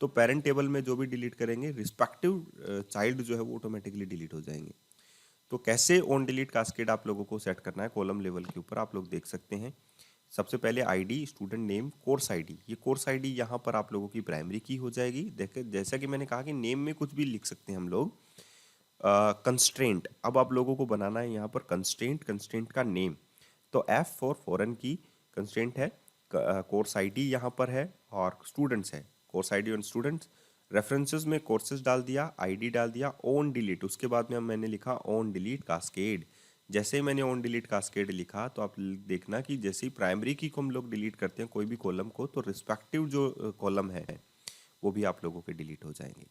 तो पेरेंट टेबल में जो भी डिलीट करेंगे, रिस्पेक्टिव चाइल्ड जो है वो ऑटोमेटिकली डिलीट हो जाएंगे। तो कैसे ऑन डिलीट कास्केड आप लोगों को सेट करना है, कॉलम लेवल के ऊपर आप लोग देख सकते हैं। सबसे पहले ID, student name, course ID. ये कोर्स आईडी यहाँ पर आप लोगों की प्राइमरी की हो जाएगी। देखे, जैसा कि मैंने कहा कि नेम में कुछ भी लिख सकते हैं हम लोग। कंस्ट्रेंट, अब आप लोगों को बनाना है यहाँ पर कंस्ट्रेंट, कंस्ट्रेंट का नेम। तो F फॉर फॉरेन की कंस्ट्रेंट है, कोर्स आईडी यहाँ पर है, और स्टूडेंट्स है, कोर्स आईडी और स्टूडेंट्स। रेफरेंसेस में कोर्सेज डाल दिया, आईडी डाल दिया, ऑन डिलीट, उसके बाद में मैंने लिखा ऑन डिलीट कास्केड। जैसे ही मैंने ऑन डिलीट कास्केड लिखा तो आप देखना कि जैसे ही प्राइमरी की को हम लोग डिलीट करते हैं कोई भी कॉलम को, तो रिस्पेक्टिव जो कॉलम है वो भी आप लोगों के डिलीट हो जाएंगे।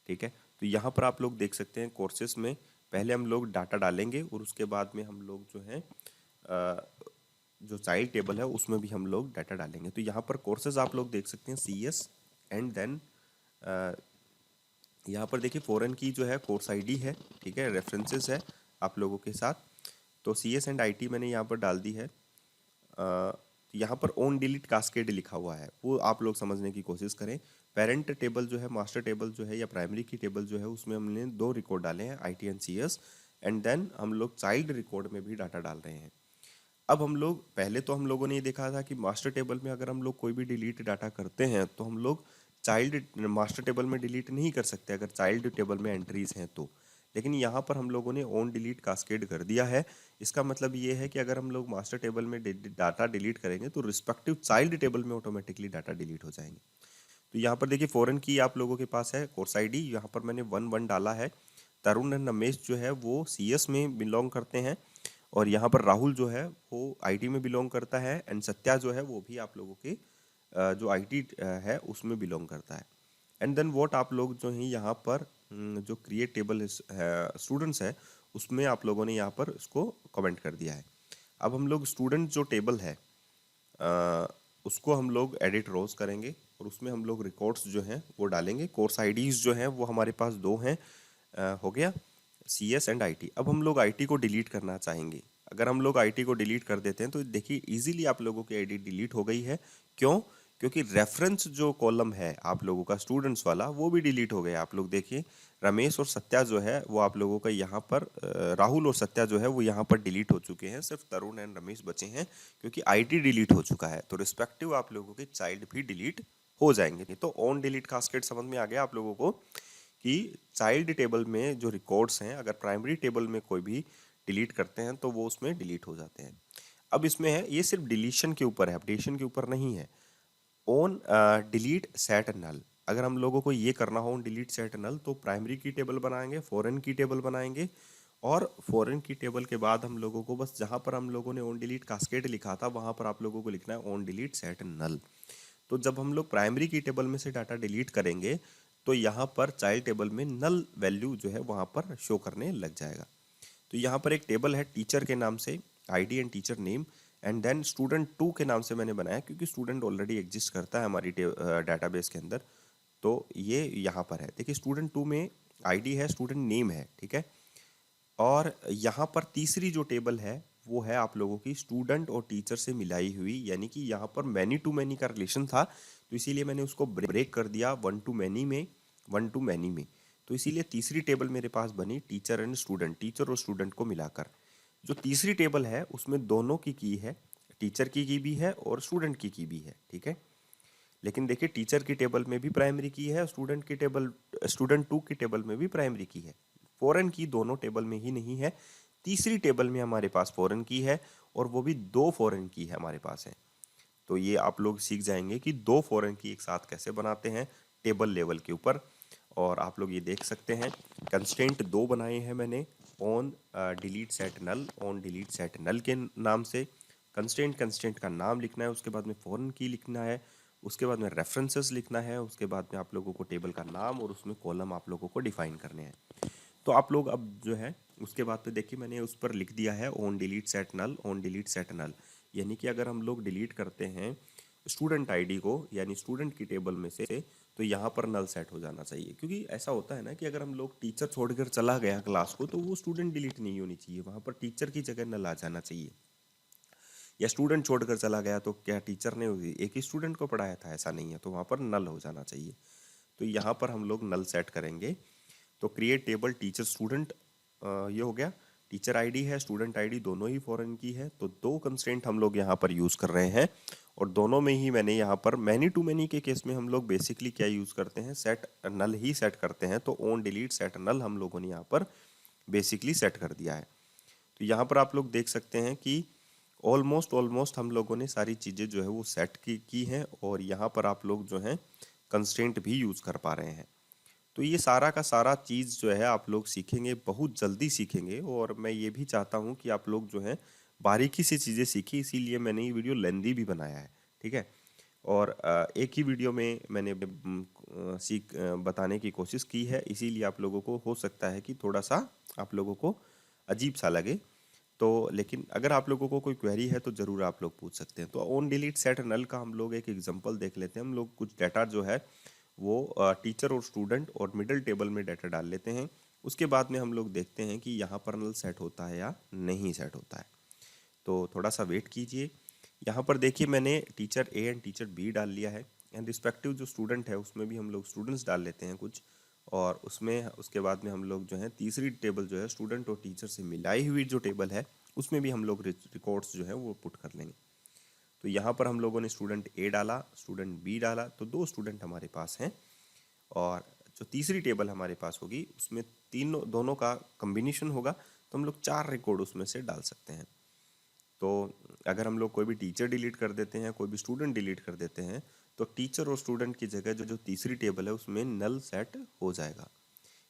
ठीक है, तो यहाँ पर आप लोग देख सकते हैं कोर्सेस में पहले हम लोग डाटा डालेंगे, और उसके बाद में हम लोग जो है जो चाइल्ड टेबल है उसमें भी हम लोग डाटा डालेंगे। तो यहाँ पर कोर्सेज आप लोग देख सकते हैं CS, एंड देन यहाँ पर देखिए फॉरेन की जो है कोर्स आईडी है। ठीक है, रेफरेंसेस है आप लोगों के साथ। तो CS एंड IT मैंने यहाँ पर डाल दी है। यहाँ पर ऑन डिलीट कास्केड लिखा हुआ है, वो आप लोग समझने की कोशिश करें। पेरेंट टेबल जो है, मास्टर टेबल जो है, या प्राइमरी की टेबल जो है, उसमें हमने 2 रिकॉर्ड डाले हैं, IT and CS, and then हम लोग चाइल्ड रिकॉर्ड में भी डाटा डाल रहे हैं। अब हम लोग पहले तो हम लोगों ने ये देखा था कि मास्टर टेबल में अगर हम लोग कोई भी डिलीट डाटा करते हैं तो हम लोग चाइल्ड मास्टर टेबल में डिलीट नहीं कर सकते अगर चाइल्ड टेबल में एंट्रीज हैं तो। लेकिन यहाँ पर हम लोगों ने ऑन डिलीट कास्केड कर दिया है। इसका मतलब ये है कि अगर हम लोग मास्टर टेबल में डाटा डिलीट करेंगे तो रिस्पेक्टिव चाइल्ड टेबल में ऑटोमेटिकली डाटा डिलीट हो जाएंगे। तो यहाँ पर देखिए फॉरेन की आप लोगों के पास है, कोर्स आईडी यहाँ पर मैंने 1 डाला है। तरुण एंड रमेश जो है वो CS में बिलोंग करते हैं, और यहाँ पर राहुल जो है वो IT में बिलोंग करता है, एंड सत्या जो है वो भी आप लोगों के जो IT है उसमें बिलोंग करता है। एंड देन व्हाट, आप लोग जो है यहाँ पर जो क्रिएट टेबल स्टूडेंट्स है उसमें आप लोगों ने यहाँ पर उसको कमेंट कर दिया है। अब हम लोग स्टूडेंट जो टेबल है उसको हम लोग एडिट रोज करेंगे, और उसमें हम लोग रिकॉर्ड्स जो हैं वो डालेंगे। कोर्स आईडीज जो हैं वो हमारे पास 2 हैं, हो गया CS एंड IT। अब हम लोग IT को डिलीट करना चाहेंगे। अगर हम लोग IT को डिलीट कर देते हैं तो देखिए इजीली आप लोगों की आईडी डिलीट हो गई है। क्यों? क्योंकि रेफरेंस जो कॉलम है आप लोगों का स्टूडेंट्स वाला वो भी डिलीट हो गया। आप लोग देखिए रमेश और सत्या जो है वो आप लोगों का यहाँ पर राहुल और सत्या जो है वो यहाँ पर डिलीट हो चुके हैं, सिर्फ तरुण एंड रमेश बचे हैं क्योंकि IT डिलीट हो चुका है। तो रिस्पेक्टिव आप लोगों के चाइल्ड भी डिलीट हो जाएंगे। तो ऑन डिलीट कास्केड समझ में आ गया आप लोगों को कि चाइल्ड टेबल में जो रिकॉर्ड्स हैं अगर प्राइमरी टेबल में कोई भी डिलीट करते हैं तो वो उसमें डिलीट हो जाते हैं। अब इसमें है, ये सिर्फ डिलीशन के ऊपर है, अपडेशन के ऊपर नहीं है। ऑन डिलीट सेट नल, अगर हम लोगों को ये करना हो डिलीट सेट नल, तो प्राइमरी की टेबल बनाएंगे, फॉरेन की टेबल बनाएंगे, और फॉरेन की टेबल के बाद हम लोगों को बस जहां पर हम लोगों ने ऑन डिलीट कास्केड लिखा था वहां पर आप लोगों को लिखना है ऑन डिलीट सेट नल। तो जब हम लोग प्राइमरी की टेबल में से डाटा डिलीट करेंगे तो यहाँ पर चाइल्ड टेबल में नल वैल्यू जो है वहाँ पर शो करने लग जाएगा। तो यहाँ पर एक टेबल है टीचर के नाम से, ID and teacher name, and then student 2 के नाम से मैंने बनाया क्योंकि स्टूडेंट ऑलरेडी एग्जिस्ट करता है हमारी डाटाबेस के अंदर। तो ये यहाँ पर है, देखिए स्टूडेंट 2 में आईडी है, स्टूडेंट नेम है, ठीक है। और यहाँ पर तीसरी जो टेबल है वो है आप लोगों की स्टूडेंट और टीचर से मिलाई हुई, यानी कि यहाँ पर मैनी टू मैनी का रिलेशन था, तो इसीलिए मैंने उसको ब्रेक कर दिया वन टू मैनी में, वन टू मैनी में। तो इसीलिए तीसरी टेबल मेरे पास बनी टीचर एंड स्टूडेंट, टीचर और स्टूडेंट को मिलाकर। जो तीसरी टेबल है उसमें दोनों की है, टीचर की भी है और स्टूडेंट की भी है, ठीक है। लेकिन देखिए टीचर की टेबल में भी प्राइमरी की है, स्टूडेंट 2 की टेबल में भी प्राइमरी की है। फॉरेन की दोनों टेबल में ही नहीं है, तीसरी टेबल में हमारे पास फॉरेन की है, और वो भी 2 फॉरेन की है हमारे पास है। तो ये आप लोग सीख जाएंगे कि 2 फॉरेन की एक साथ कैसे बनाते हैं टेबल लेवल के ऊपर। और आप लोग ये देख सकते हैं कंस्ट्रेंट 2 बनाए हैं मैंने on delete set null, on delete set null के नाम से। कंस्ट्रेंट का नाम लिखना है, उसके बाद में फॉरेन की लिखना है, उसके बाद में रेफरेंसेस लिखना है, उसके बाद में आप लोगों को टेबल का नाम और उसमें कॉलम आप लोगों को डिफाइन करने हैं। तो आप लोग अब जो है उसके बाद पे देखिए मैंने उस पर लिख दिया है on delete set null, on delete set null. यानी कि अगर हम लोग डिलीट करते हैं स्टूडेंट आईडी को, यानी स्टूडेंट की टेबल में से, तो यहाँ पर नल सेट हो जाना चाहिए। क्योंकि ऐसा होता है ना कि अगर हम लोग टीचर छोड़कर चला गया क्लास को तो वो स्टूडेंट डिलीट नहीं होनी चाहिए, वहाँ पर टीचर की जगह नल आ जाना चाहिए। या स्टूडेंट छोड़कर चला गया तो क्या टीचर ने एक ही स्टूडेंट को पढ़ाया था, ऐसा नहीं है, तो वहाँ पर नल हो जाना चाहिए। तो यहाँ पर हम लोग नल सेट करेंगे। तो क्रिएट टेबल टीचर स्टूडेंट, ये हो गया। टीचर आईडी है, स्टूडेंट आईडी दोनों ही फॉरेन की है, तो 2 कंस्ट्रेंट हम लोग यहाँ पर यूज़ कर रहे हैं। और दोनों में ही मैंने यहाँ पर मैनी टू मैनी के केस में हम लोग बेसिकली क्या यूज़ करते हैं, सेट नल ही सेट करते हैं। तो ऑन डिलीट सेट नल हम लोगों ने यहाँ पर बेसिकली सेट कर दिया है। तो यहाँ पर आप लोग देख सकते हैं कि ऑलमोस्ट हम लोगों ने सारी चीज़ें जो है वो सेट की हैं, और यहाँ पर आप लोग जो हैं कंस्ट्रेंट भी यूज़ कर पा रहे हैं। तो ये सारा का सारा चीज़ जो है आप लोग सीखेंगे, बहुत जल्दी सीखेंगे, और मैं ये भी चाहता हूँ कि आप लोग जो हैं बारीकी से चीज़ें सीखी, इसीलिए मैंने ये वीडियो लेंदी भी बनाया है, ठीक है। और एक ही वीडियो में मैंने बताने की कोशिश की है, इसीलिए आप लोगों को हो सकता है कि थोड़ा सा आप लोगों को अजीब सा लगे। तो लेकिन अगर आप लोगों को कोई क्वेरी है तो ज़रूर आप लोग पूछ सकते हैं। तो ऑन डिलीट सेट नल का हम लोग एक एग्जांपल देख लेते हैं। हम लोग कुछ डाटा जो है वो टीचर और स्टूडेंट और मिडिल टेबल में डाटा डाल लेते हैं। उसके बाद में हम लोग देखते हैं कि यहाँ पर नल सेट होता है या नहीं सेट होता है। तो थोड़ा सा वेट कीजिए। यहाँ पर देखिए मैंने teacher A and teacher B डाल लिया है, एंड रिस्पेक्टिव जो स्टूडेंट है उसमें भी हम लोग स्टूडेंट्स डाल लेते हैं कुछ। और उसमें उसके बाद में हम लोग जो है तीसरी टेबल जो है स्टूडेंट और टीचर से मिलाई हुई जो टेबल है उसमें भी हम लोग रिकॉर्ड्स जो है वो पुट कर लेंगे। तो यहाँ पर हम लोगों ने स्टूडेंट ए डाला, स्टूडेंट बी डाला, तो 2 स्टूडेंट हमारे पास हैं। और जो तीसरी टेबल हमारे पास होगी उसमें दोनों का कम्बिनेशन होगा, तो हम लोग 4 रिकॉर्ड उसमें से डाल सकते हैं। तो अगर हम लोग कोई भी टीचर डिलीट कर देते हैं, कोई भी स्टूडेंट डिलीट कर देते हैं, तो टीचर और स्टूडेंट की जगह जो जो तीसरी टेबल है उसमें नल सेट हो जाएगा।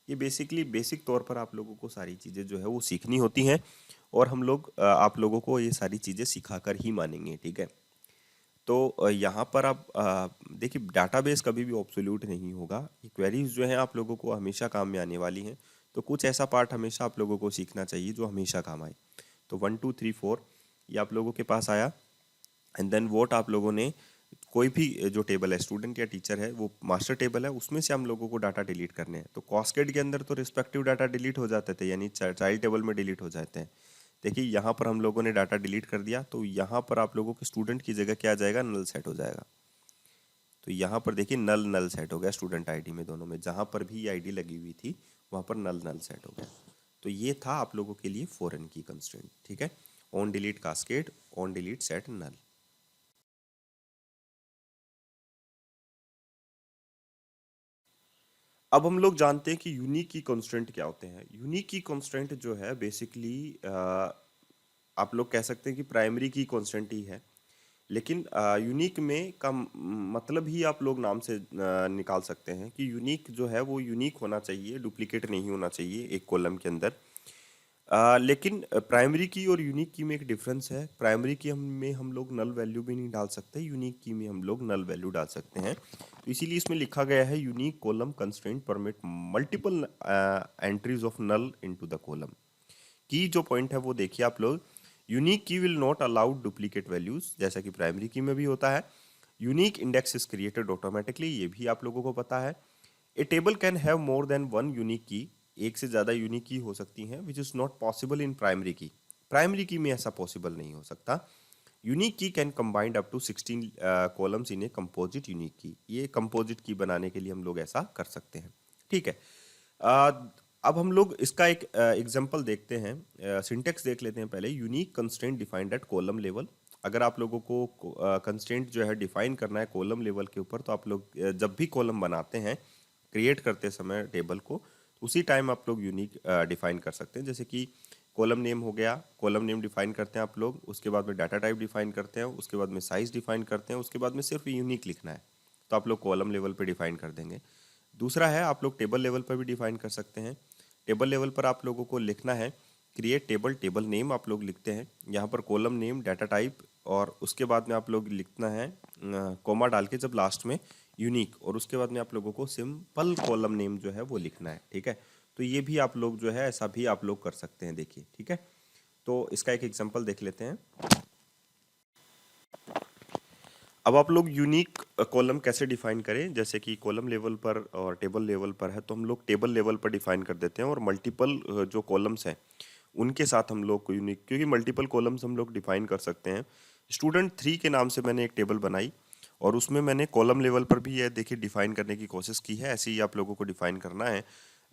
ये बेसिकली बेसिक तौर पर आप लोगों को सारी चीज़ें जो है वो सीखनी होती हैं, और हम लोग आप लोगों को ये सारी चीज़ें सिखाकर ही मानेंगे, ठीक है। तो यहाँ पर आप देखिए डाटाबेस कभी भी ऑब्सोल्यूट नहीं होगा। ये क्वेरीज जो हैं आप लोगों को हमेशा काम में आने वाली हैं, तो कुछ ऐसा पार्ट हमेशा आप लोगों को सीखना चाहिए जो हमेशा काम आए। तो 1 2 3 4 ये आप लोगों के पास आया, एंड देन वोट आप लोगों ने कोई भी जो टेबल है स्टूडेंट या टीचर है वो मास्टर टेबल है, उसमें से हम लोगों को डाटा डिलीट करने हैं। तो कॉस्केड के अंदर तो रिस्पेक्टिव डाटा डिलीट हो जाते थे, यानी चाइल्ड टेबल में डिलीट हो जाते हैं। देखिए यहाँ पर हम लोगों ने डाटा डिलीट कर दिया, तो यहाँ पर आप लोगों के स्टूडेंट की जगह क्या आ जाएगा, नल सेट हो जाएगा। तो यहाँ पर देखिए नल नल सेट हो गया स्टूडेंट आईडी में, दोनों में जहाँ पर भी आईडी लगी हुई थी वहाँ पर नल नल सेट हो गया। तो ये था आप लोगों के लिए फॉरेन की कंस्ट्रेंट, ठीक है। On delete cascade, on delete set null. अब हम लोग जानते हैं कि यूनिक की कंस्ट्रेंट क्या होते हैं। यूनिक की कंस्ट्रेंट जो है बेसिकली आप लोग कह सकते हैं कि प्राइमरी की कंस्ट्रेंट ही है। लेकिन यूनिक में का मतलब ही आप लोग नाम से निकाल सकते हैं कि यूनिक जो है वो यूनिक होना चाहिए, डुप्लीकेट नहीं होना चाहिए एक कॉलम के अंदर। लेकिन प्राइमरी की और यूनिक की में एक डिफरेंस है। प्राइमरी की हम में हम लोग नल वैल्यू भी नहीं डाल सकते, यूनिक की में हम लोग नल वैल्यू डाल सकते हैं। तो इसीलिए इसमें लिखा गया है unique column constraint permit multiple entries of null into the column. की जो पॉइंट है वो देखिए आप लोग, unique key will not allowed duplicate values, जैसा कि प्राइमरी की में भी होता है। Unique index is created automatically, ये भी आप लोगों को पता है। A table can have more than one unique key, एक से ज्यादा यूनिक की हो सकती हैं, which is not possible in primary key. Primary key में ऐसा पॉसिबल नहीं हो सकता। Unique key can combined up to 16 columns in a composite unique की, ये कंपोजिट की बनाने के लिए हम लोग ऐसा कर सकते हैं। ठीक है। अ, अब हम लोग इसका एक एग्जांपल देखते हैं, सिंटेक्स देख लेते हैं पहले। Unique constraint defined at column level. अगर आप लोगों को कंस्ट्रेंट जो है डिफाइन करना है कॉलम लेवल के ऊपर, तो आप लोग जब भी कॉलम बनाते हैं, क्रिएट करते समय टेबल को, तो उसी टाइम आप लोग यूनिक डिफाइन कर सकते हैं। जैसे कि कॉलम नेम हो गया, कॉलम नेम डिफाइन करते हैं आप लोग, उसके बाद में डाटा टाइप डिफाइन करते हैं, उसके बाद में साइज डिफाइन करते हैं, उसके बाद में सिर्फ यूनिक लिखना है, तो आप लोग कॉलम लेवल पे डिफाइन कर देंगे। दूसरा है, आप लोग टेबल लेवल पर भी डिफाइन कर सकते हैं। टेबल लेवल पर आप लोगों को लिखना है क्रिएट टेबल, टेबल नेम आप लोग लिखते हैं, यहाँ पर कॉलम नेम, डाटा टाइप, और उसके बाद में आप लोग लिखना है कॉमा डाल के जब लास्ट में यूनिक, और उसके बाद में आप लोगों को सिंपल कॉलम नेम जो है वो लिखना है। ठीक है। तो ये भी आप लोग जो है ऐसा भी आप लोग कर सकते हैं, देखिए। ठीक है। तो इसका एक एग्जांपल देख लेते हैं। अब आप लोग यूनिक कॉलम कैसे डिफाइन करें, जैसे कि कॉलम लेवल पर और टेबल लेवल पर है, तो हम लोग टेबल लेवल पर डिफाइन कर देते हैं, और मल्टीपल जो कॉलम्स हैं उनके साथ हम लोग को यूनिक, क्योंकि मल्टीपल कॉलम्स हम लोग डिफाइन कर सकते हैं। स्टूडेंट 3 के नाम से मैंने एक टेबल बनाई, और उसमें मैंने कॉलम लेवल पर भी ये देखिए डिफाइन करने की कोशिश की है। ऐसे ही आप लोगों को डिफाइन करना है।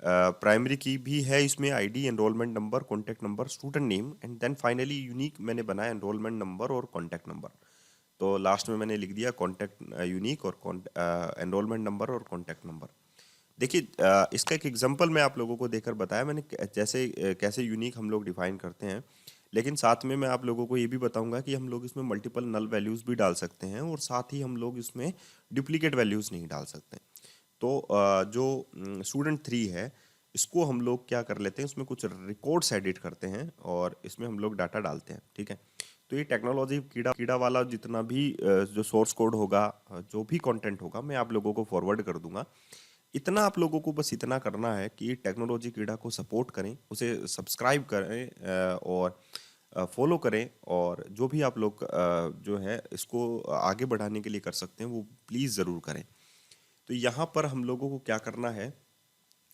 प्राइमरी की भी है इसमें, ID, enrolment number, contact number, student name, and then finally unique मैंने बनाया एनरोलमेंट नंबर और कॉन्टैक्ट नंबर। तो लास्ट में मैंने लिख दिया कॉन्टैक्ट यूनिक और एनरोलमेंट नंबर और कॉन्टैक्ट नंबर। देखिए, इसका एक एग्जांपल मैं आप लोगों को देकर बताया मैंने, जैसे कैसे यूनिक हम लोग डिफाइन करते हैं। लेकिन साथ में मैं आप लोगों को ये भी बताऊंगा कि हम लोग इसमें मल्टीपल नल वैल्यूज़ भी डाल सकते हैं, और साथ ही हम लोग इसमें डुप्लीकेट वैल्यूज़ नहीं डाल सकते। तो जो स्टूडेंट 3 है, इसको हम लोग क्या कर लेते हैं, इसमें कुछ रिकॉर्ड्स एडिट करते हैं, और इसमें हम लोग डाटा डालते हैं। ठीक है। तो ये टेक्नोलॉजी कीड़ा कीड़ा वाला जितना भी जो सोर्स कोड होगा, जो भी कंटेंट होगा, मैं आप लोगों को फॉरवर्ड कर दूंगा। इतना आप लोगों को बस इतना करना है कि टेक्नोलॉजी कीड़ा को सपोर्ट करें, उसे सब्सक्राइब करें, और फॉलो करें, और जो भी आप लोग जो है इसको आगे बढ़ाने के लिए कर सकते हैं वो प्लीज़ ज़रूर करें। तो यहाँ पर हम लोगों को क्या करना है,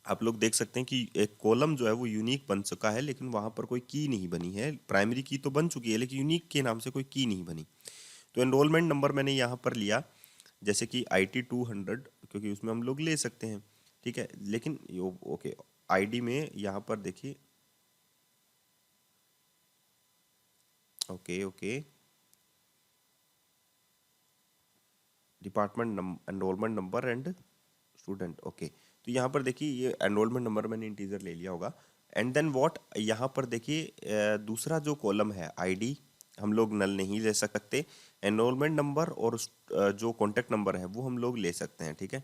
आप लोग देख सकते हैं कि एक कॉलम जो है वो यूनिक बन चुका है, लेकिन वहाँ पर कोई की नहीं बनी है। प्राइमरी की तो बन चुकी है, लेकिन यूनिक के नाम से कोई की नहीं बनी। तो एनरोलमेंट नंबर मैंने यहाँ पर लिया, जैसे कि IT 200, क्योंकि उसमें हम लोग ले सकते हैं। ठीक है। लेकिन ओके, आईडी में यहाँ पर देखिए, okay okay, department enrolment number and student, okay. तो यहाँ पर देखिए ये एनरोलमेंट नंबर मैंने इंटीजर ले लिया होगा। एंड देन व्हाट, यहाँ पर देखिए दूसरा जो कॉलम है आईडी, हम लोग नल नहीं ले सकते। एनरोलमेंट नंबर और जो कॉन्टैक्ट नंबर है वो हम लोग ले सकते हैं। ठीक है।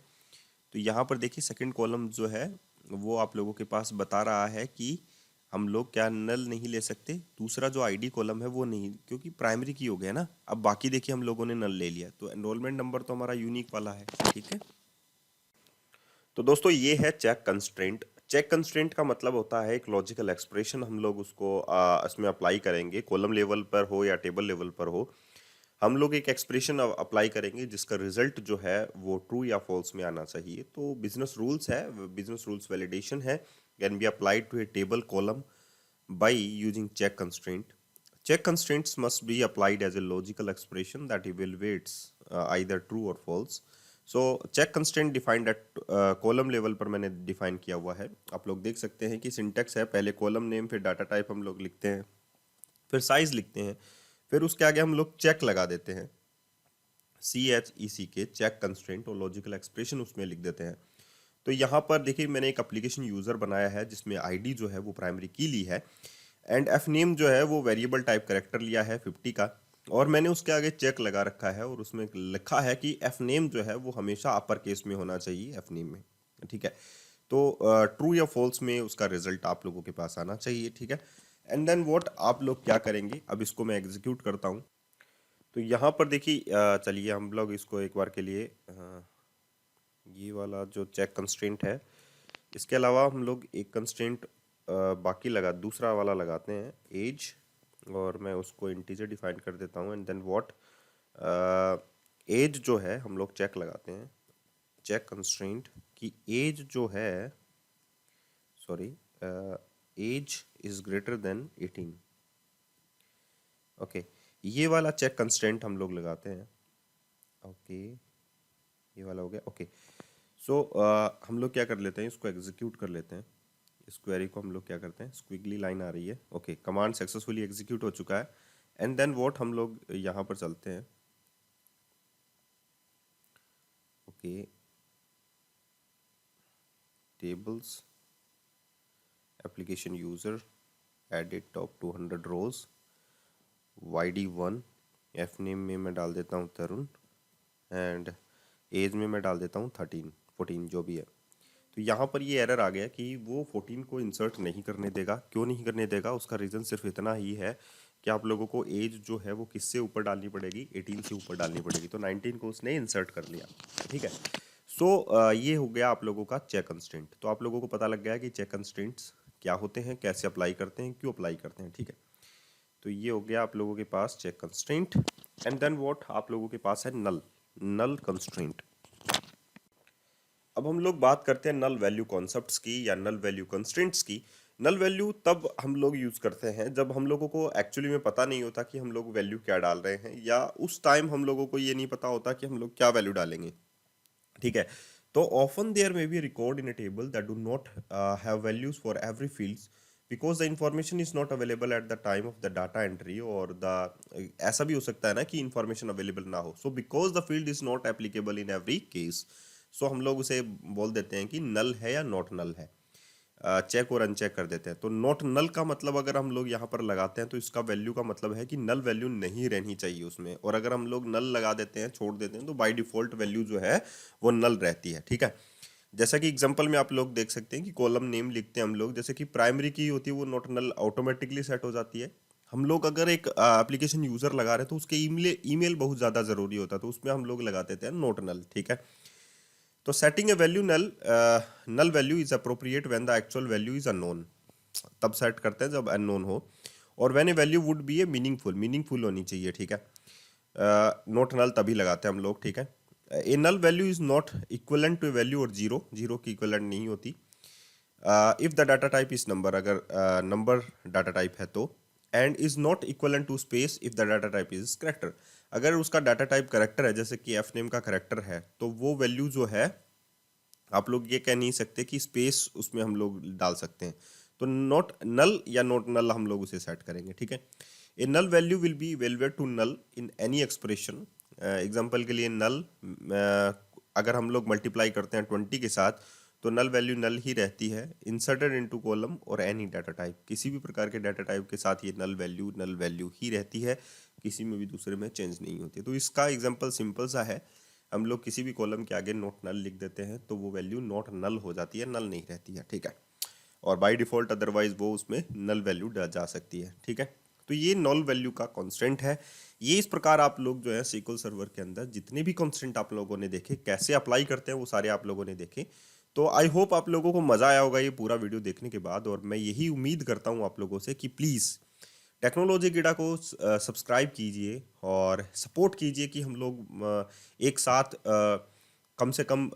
तो यहाँ पर देखिए सेकंड कॉलम जो है वो आप लोगों के पास बता रहा है कि हम लोग क्या नल नहीं ले सकते। दूसरा जो आईडी कॉलम है वो नहीं, क्योंकि प्राइमरी की हो गया ना। अब बाकी देखिए हम लोगों ने नल ले लिया, तो एनरोलमेंट नंबर तो हमारा यूनिक वाला है। ठीक है। तो दोस्तों ये है चेक कंस्ट्रेंट। चेक कंस्ट्रेंट का मतलब होता है एक लॉजिकल एक्सप्रेशन, हम लोग उसको इसमें अप्लाई करेंगे, कॉलम लेवल पर हो या टेबल लेवल पर हो। हम लोग एक एक्सप्रेशन अप्लाई करेंगे जिसका रिजल्ट जो है वो ट्रू या फॉल्स में आना चाहिए। तो बिजनेस रूल्स है, बिजनेस रूल्स वैलिडेशन है, can be applied to a table column by using check constraint. Check constraints must be applied as a logical expression that evaluates either true or false. So check constraint defined at column level पर मैंने define किया हुआ है। आप लोग देख सकते हैं कि सिंटेक्स है, पहले कॉलम नेम, फिर डाटा टाइप हम लोग लिखते हैं, फिर साइज लिखते हैं, फिर उसके आगे हम लोग चेक लगा देते हैं, CHEC, चेक कंस्ट्रेंट, और लॉजिकल एक्सप्रेशन उसमें लिख देते हैं। तो यहाँ पर देखिए मैंने एक एप्लीकेशन यूज़र बनाया है जिसमें आईडी जो है वो प्राइमरी की ली है, एंड एफ नेम जो है वो वेरिएबल टाइप करेक्टर लिया है 50 का। और मैंने उसके आगे चेक लगा रखा है और उसमें लिखा है कि एफ नेम जो है वो हमेशा अपर केस में होना चाहिए एफ नेम में, ठीक है। तो ट्रू या फॉल्स में उसका रिजल्ट आप लोगों के पास आना चाहिए, ठीक है। एंड देन व्हाट आप लोग क्या करेंगे, अब इसको मैं एग्जीक्यूट करता हूँ। तो यहाँ पर देखिए, चलिए हम लोग इसको एक बार के लिए ये वाला जो चेक कंस्ट्रेंट है, इसके अलावा हम लोग एक कंस्ट्रेंट बाकी दूसरा वाला लगाते हैं, एज, और मैं उसको इंटीजर डिफाइन कर देता हूँ। एंड देन व्हाट, एज जो है हम लोग चेक लगाते हैं, चेक कंस्ट्रेंट की एज जो है, sorry, age is greater than 18। Okay, ये वाला चेक कंस्ट्रेंट हम लोग लगाते हैं। ओके, ये वाला हो गया। ओके, सो हम लोग क्या कर लेते हैं, इसको एग्जीक्यूट कर लेते हैं। इस क्वेरी को हम लोग क्या करते हैं, स्क्विगली लाइन आ रही है, ओके, कमांड सक्सेसफुली एग्जीक्यूट हो चुका है। एंड देन व्हाट हम लोग यहाँ पर चलते हैं, okay, tables, application user, edit top 200 रोज, YD1, एफ नेम में मैं डाल देता हूँ तरुण, एंड एज में मैं डाल देता हूँ 13 14 जो भी है। तो यहाँ पर ये एरर आ गया कि वो 14 को इंसर्ट नहीं करने देगा। क्यों नहीं करने देगा, उसका रीज़न सिर्फ इतना ही है कि आप लोगों को एज जो है वो किससे ऊपर डालनी पड़ेगी, 18 से ऊपर डालनी पड़ेगी। तो 19 को उसने इंसर्ट कर लिया, ठीक है। सो ये हो गया आप लोगों का चेक कंस्ट्रेंट। तो आप लोगों को पता लग गया कि चेक कंस्ट्रेंट्स क्या होते हैं, कैसे अप्लाई करते हैं, क्यों अप्लाई करते हैं, ठीक है। तो ये हो गया आप लोगों के पास check constraint. And then what आप लोगों के पास है नल कंस्ट्रेंट। अब हम लोग बात करते हैं नल वैल्यू कॉन्सेप्ट्स की या नल वैल्यू कंस्ट्रेंट्स की। नल वैल्यू तब हम लोग यूज करते हैं जब हम लोगों को एक्चुअली में पता नहीं होता कि हम लोग वैल्यू क्या डाल रहे हैं, या उस टाइम हम लोगों को ये नहीं पता होता कि हम लोग क्या वैल्यू डालेंगे, ठीक है। तो often there may be record in a table that do not have values for every fields because the information is not available at the time of the data entry, और द ऐसा भी हो सकता है ना कि इंफॉर्मेशन अवेलेबल ना हो। So because the field is not applicable in every case, so हम लोग उसे बोल देते हैं कि नल है या नॉट नल है, चेक और अनचेक कर देते हैं। तो नॉट नल का मतलब अगर हम लोग यहाँ पर लगाते हैं तो इसका वैल्यू का मतलब है कि नल वैल्यू नहीं रहनी चाहिए उसमें, और अगर हम लोग नल लगा देते हैं, छोड़ देते हैं, तो बाय डिफॉल्ट वैल्यू जो है वो नल रहती है, ठीक है। जैसा कि एग्जांपल में आप लोग देख सकते हैं कि कॉलम नेम लिखते हैं हम लोग, जैसे कि प्राइमरी की होती है वो नॉट नल ऑटोमेटिकली सेट हो जाती है। हम लोग अगर एक एप्लीकेशन यूजर लगा रहे हैं तो उसके ईमेल बहुत ज़्यादा ज़रूरी होता है, तो उसमें हम लोग लगा देते हैं नॉट नल, ठीक है। तो setting a value null value is appropriate when the actual value is unknown, तब सेट करते हैं जब अननोन हो। और when a value would be a meaningful होनी चाहिए, ठीक है। नॉट नल तभी लगाते हैं हम लोग, ठीक है। A null value is not equivalent to value और जीरो की इक्वलेंट नहीं होती। If the data type is number, अगर नंबर डाटा टाइप है तो, and is not equivalent to space if the data type is character, अगर उसका data type character है, जैसे कि एफ नेम का करेक्टर है, तो वो वैल्यू जो है आप लोग ये कह नहीं सकते कि स्पेस उसमें हम लोग डाल सकते हैं। तो नॉट नल या नॉट नल हम लोग उसे सेट करेंगे, ठीक है। A null value will be evaluate to null in any expression. Example के लिए नल, अगर हम लोग मल्टीप्लाई करते हैं 20 के साथ तो नल वैल्यू नल ही रहती है, इंसर्टेड इनटू कॉलम और एनी डाटा टाइप, किसी भी प्रकार के डाटा टाइप के साथ ये नल वैल्यू ही रहती है, किसी में भी दूसरे में चेंज नहीं होती। तो इसका एग्जांपल सिंपल सा है, हम लोग किसी भी कॉलम के आगे नॉट नल लिख देते हैं तो वो वैल्यू नॉट नल हो जाती है, नल नहीं रहती है, ठीक है। और बाय डिफॉल्ट अदरवाइज वो उसमें नल वैल्यू जा सकती है, ठीक है। तो ये नल वैल्यू का कांस्टेंट है। ये इस प्रकार आप लोग जो है SQL सर्वर के अंदर जितने भी कांस्टेंट आप लोगों ने देखे, कैसे अप्लाई करते हैं वो सारे आप लोगों ने देखे। तो आई होप आप लोगों को मज़ा आया होगा ये पूरा वीडियो देखने के बाद, और मैं यही उम्मीद करता हूँ आप लोगों से कि प्लीज़ टेक्नोलॉजी गिड़ा को सब्सक्राइब कीजिए और सपोर्ट कीजिए कि हम लोग एक साथ कम से कम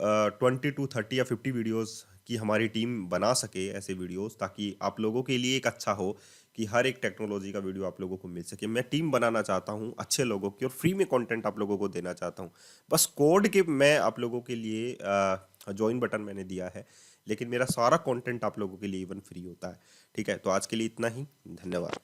20 to 30 या 50 वीडियोस की हमारी टीम बना सके, ऐसे वीडियोस, ताकि आप लोगों के लिए एक अच्छा हो कि हर एक टेक्नोलॉजी का वीडियो आप लोगों को मिल सके। मैं टीम बनाना चाहता हूँ अच्छे लोगों की और फ्री में कंटेंट आप लोगों को देना चाहता हूँ। बस कोड के मैं आप लोगों के लिए ज्वाइन बटन मैंने दिया है, लेकिन मेरा सारा कंटेंट आप लोगों के लिए इवन फ्री होता है, ठीक है। तो आज के लिए इतना ही, धन्यवाद।